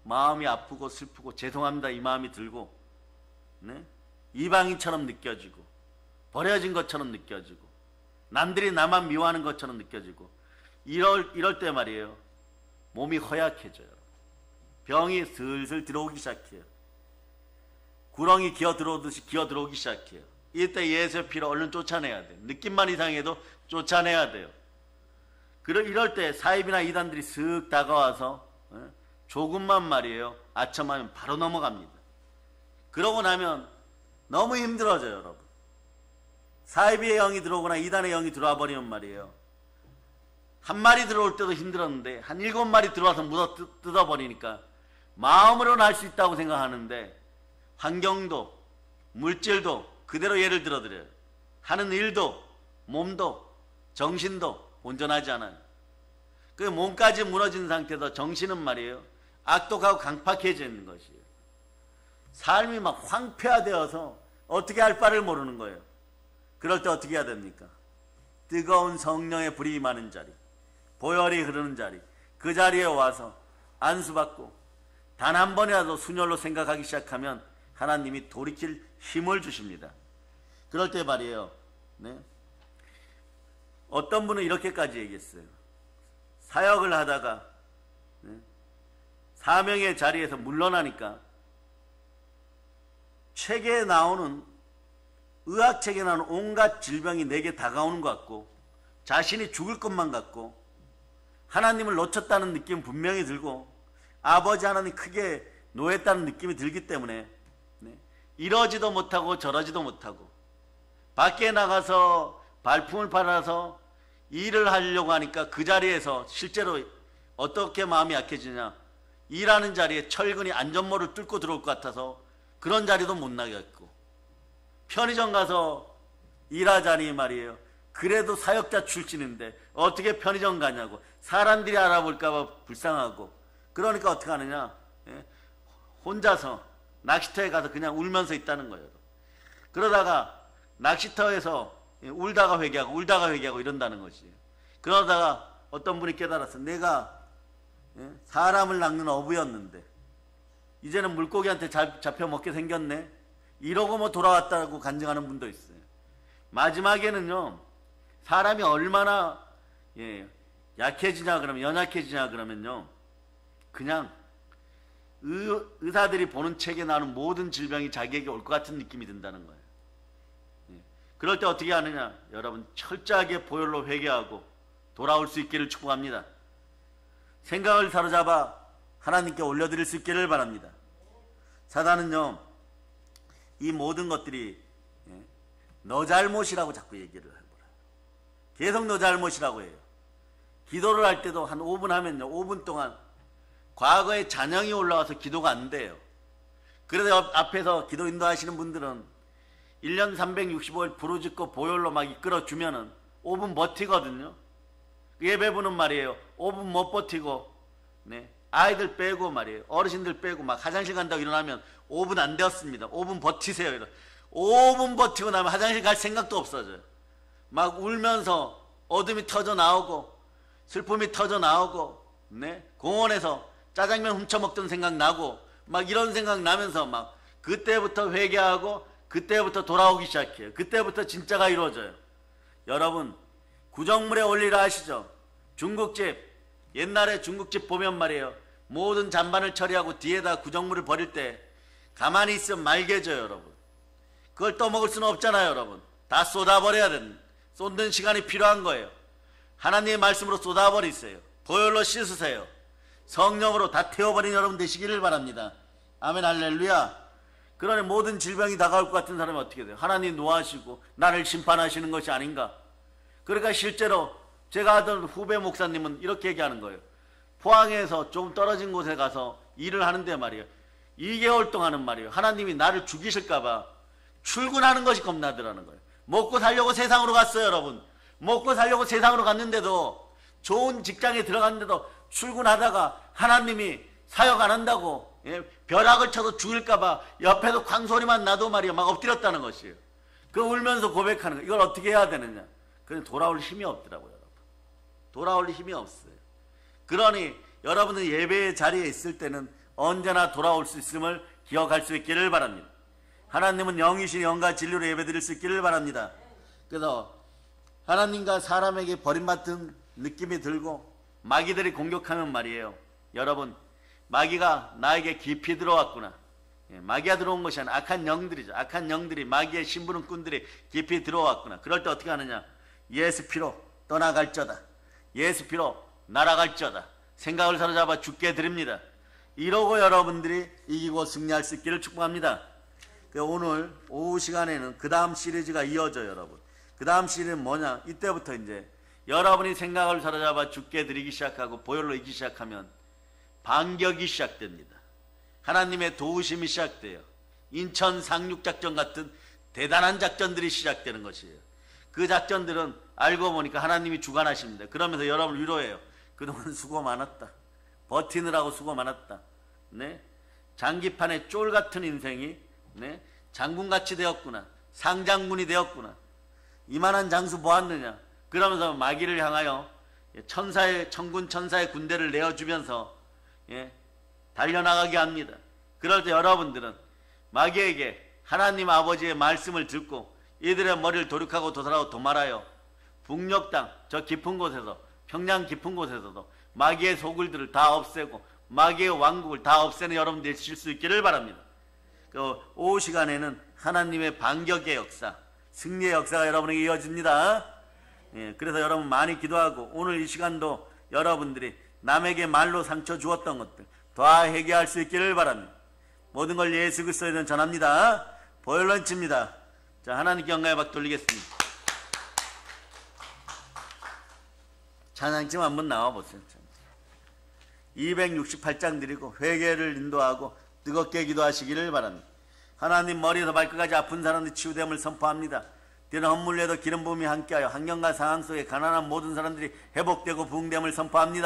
[SPEAKER 1] 마음이 아프고 슬프고 죄송합니다 이 마음이 들고, 이방인처럼 느껴지고 버려진 것처럼 느껴지고 남들이 나만 미워하는 것처럼 느껴지고, 이럴 때 말이에요, 몸이 허약해져요. 병이 슬슬 들어오기 시작해요. 구렁이 기어 들어오듯이 기어 들어오기 시작해요. 이때 예수의 피로 얼른 쫓아내야 돼요. 느낌만 이상해도 쫓아내야 돼요. 이럴 때 사입이나 이단들이 슥 다가와서 조금만 말이에요, 아첨하면 바로 넘어갑니다. 그러고 나면 너무 힘들어져요. 여러분, 사입의 영이 들어오거나 이단의 영이 들어와 버리면 말이에요, 한 마리 들어올 때도 힘들었는데 한 7마리 들어와서 묻어 뜯어버리니까 마음으로는 할 수 있다고 생각하는데 환경도 물질도 그대로 예를 들어드려요. 하는 일도 몸도 정신도 온전하지 않아요. 그 몸까지 무너진 상태에서 정신은 말이에요, 악독하고 강팍해져 있는 것이에요. 삶이 막 황폐화되어서 어떻게 할 바를 모르는 거예요. 그럴 때 어떻게 해야 됩니까? 뜨거운 성령의 불이 임하는 자리, 보혈이 흐르는 자리, 그 자리에 와서 안수받고 단 한 번이라도 순혈로 생각하기 시작하면 하나님이 돌이킬 힘을 주십니다. 그럴 때 말이에요, 어떤 분은 이렇게까지 얘기했어요. 사역을 하다가 사명의 자리에서 물러나니까 책에 나오는, 의학책에 나오는 온갖 질병이 내게 다가오는 것 같고 자신이 죽을 것만 같고 하나님을 놓쳤다는 느낌은 분명히 들고 아버지 하나님 크게 노했다는 느낌이 들기 때문에 이러지도 못하고 저러지도 못하고 밖에 나가서 발품을 팔아서 일을 하려고 하니까 그 자리에서 실제로 어떻게 마음이 약해지냐, 일하는 자리에 철근이 안전모를 뚫고 들어올 것 같아서 그런 자리도 못 나겠고, 편의점 가서 일하자니 말이에요, 그래도 사역자 출신인데 어떻게 편의점 가냐고 사람들이 알아볼까봐 불쌍하고, 그러니까 어떻게 하느냐, 혼자서 낚시터에 가서 그냥 울면서 있다는 거예요. 그러다가 낚시터에서 울다가 회개하고 이런다는 것이에요. 그러다가 어떤 분이 깨달았어. 내가 사람을 낚는 어부였는데 이제는 물고기한테 잡혀 먹게 생겼네, 이러고 뭐 돌아왔다고 간증하는 분도 있어요. 마지막에는요, 사람이 얼마나 약해지냐 그러면, 연약해지냐 그러면요, 그냥 의사들이 보는 책에 나오는 모든 질병이 자기에게 올 것 같은 느낌이 든다는 거예요. 그럴 때 어떻게 하느냐, 여러분 철저하게 보혈로 회개하고 돌아올 수 있기를 축복합니다. 생각을 사로잡아 하나님께 올려드릴 수 있기를 바랍니다. 사단은요, 이 모든 것들이 너 잘못이라고 자꾸 얘기를 해버려요. 계속 너 잘못이라고 해요. 기도를 할 때도 한 5분 하면요, 5분 동안 과거에 잔영이 올라와서 기도가 안 돼요. 그래서 앞에서 기도 인도하시는 분들은 1년 365일 부르짖고 보혈로 막 이끌어주면은 5분 버티거든요. 예배부는 말이에요. 5분 못 버티고, 네. 아이들 빼고 말이에요. 어르신들 빼고 막 화장실 간다고 일어나면 5분 안 되었습니다. 5분 버티세요. 이런. 5분 버티고 나면 화장실 갈 생각도 없어져요. 막 울면서 어둠이 터져 나오고, 슬픔이 터져 나오고, 네. 공원에서 짜장면 훔쳐 먹던 생각 나고, 막 이런 생각 나면서 막 그때부터 회개하고, 그때부터 돌아오기 시작해요. 그때부터 진짜가 이루어져요. 여러분, 구정물에 올리라 하시죠. 중국집, 옛날에 중국집 보면 말이에요. 모든 잔반을 처리하고 뒤에다 구정물을 버릴 때 가만히 있으면 말개져요, 여러분. 그걸 떠먹을 수는 없잖아요, 여러분. 다 쏟아버려야 되는, 쏟는 시간이 필요한 거예요. 하나님의 말씀으로 쏟아버리세요. 보혈로 씻으세요. 성령으로 다 태워버린 여러분 되시기를 바랍니다. 아멘, 할렐루야. 그러니 모든 질병이 다가올 것 같은 사람이 어떻게 돼요? 하나님 노하시고 나를 심판하시는 것이 아닌가? 그러니까 실제로 제가 하던 후배 목사님은 이렇게 얘기하는 거예요. 포항에서 좀 떨어진 곳에 가서 일을 하는데 말이에요. 2개월 동안은 말이에요. 하나님이 나를 죽이실까봐 출근하는 것이 겁나더라는 거예요. 먹고 살려고 세상으로 갔어요, 여러분. 먹고 살려고 세상으로 갔는데도, 좋은 직장에 들어갔는데도 출근하다가 하나님이 사역 안 한다고, 예, 벼락을 쳐서 죽일까봐 옆에서 광소리만 나도 말이야 막 엎드렸다는 것이에요. 그 울면서 고백하는 거예요. 이걸 어떻게 해야 되느냐. 그냥 돌아올 힘이 없더라고요, 여러분. 돌아올 힘이 없어요. 그러니 여러분은 예배의 자리에 있을 때는 언제나 돌아올 수 있음을 기억할 수 있기를 바랍니다. 하나님은 영이신 영과 진리로 예배드릴 수 있기를 바랍니다. 그래서 하나님과 사람에게 버림받은 느낌이 들고 마귀들이 공격하면 말이에요. 여러분, 마귀가 나에게 깊이 들어왔구나. 마귀가 들어온 것이 아니라 악한 영들이죠. 악한 영들이, 마귀의 심부름꾼들이 깊이 들어왔구나. 그럴 때 어떻게 하느냐. 예수 피로 떠나갈저다. 예수 피로 날아갈저다. 생각을 사로잡아 죽게 드립니다. 이러고 여러분들이 이기고 승리할 수 있기를 축복합니다. 오늘 오후 시간에는 그 다음 시리즈가 이어져요, 여러분. 그 다음 시리즈는 뭐냐. 이때부터 이제 여러분이 생각을 사로잡아 죽게 드리기 시작하고 보혈로 이기 시작하면 반격이 시작됩니다. 하나님의 도우심이 시작돼요. 인천 상륙작전 같은 대단한 작전들이 시작되는 것이에요. 그 작전들은 알고 보니까 하나님이 주관하십니다. 그러면서 여러분을 위로해요. 그동안 수고 많았다. 버티느라고 수고 많았다. 네? 장기판의 쫄 같은 인생이, 네? 장군같이 되었구나. 상장군이 되었구나. 이만한 장수 보았느냐. 그러면서 마귀를 향하여 천군 천사의 군대를 내어주면서, 예, 달려나가게 합니다. 그럴 때 여러분들은 마귀에게 하나님 아버지의 말씀을 듣고 이들의 머리를 도륙하고 도살하고 도말하여 북녘 땅, 저 깊은 곳에서, 평양 깊은 곳에서도 마귀의 소굴들을 다 없애고 마귀의 왕국을 다 없애는 여러분 되실 수 있기를 바랍니다. 그 오후 시간에는 하나님의 반격의 역사, 승리의 역사가 여러분에게 이어집니다. 예, 그래서 여러분 많이 기도하고 오늘 이 시간도 여러분들이 남에게 말로 상처 주었던 것들 다 해결할 수 있기를 바랍니다. 모든 걸 예수 그리스도에 대해 전합니다. 보혈로 칩니다. 자, 하나님께 영광의 박 돌리겠습니다. 찬양팀 한번 나와보세요. 268장 드리고 회개를 인도하고 뜨겁게 기도하시기를 바랍니다. 하나님, 머리에서 발끝까지 아픈 사람들 치유됨을 선포합니다. 때는 헛물려도 기름 부음이 함께하여 환경과 상황 속에 가난한 모든 사람들이 회복되고 부흥됨을 선포합니다.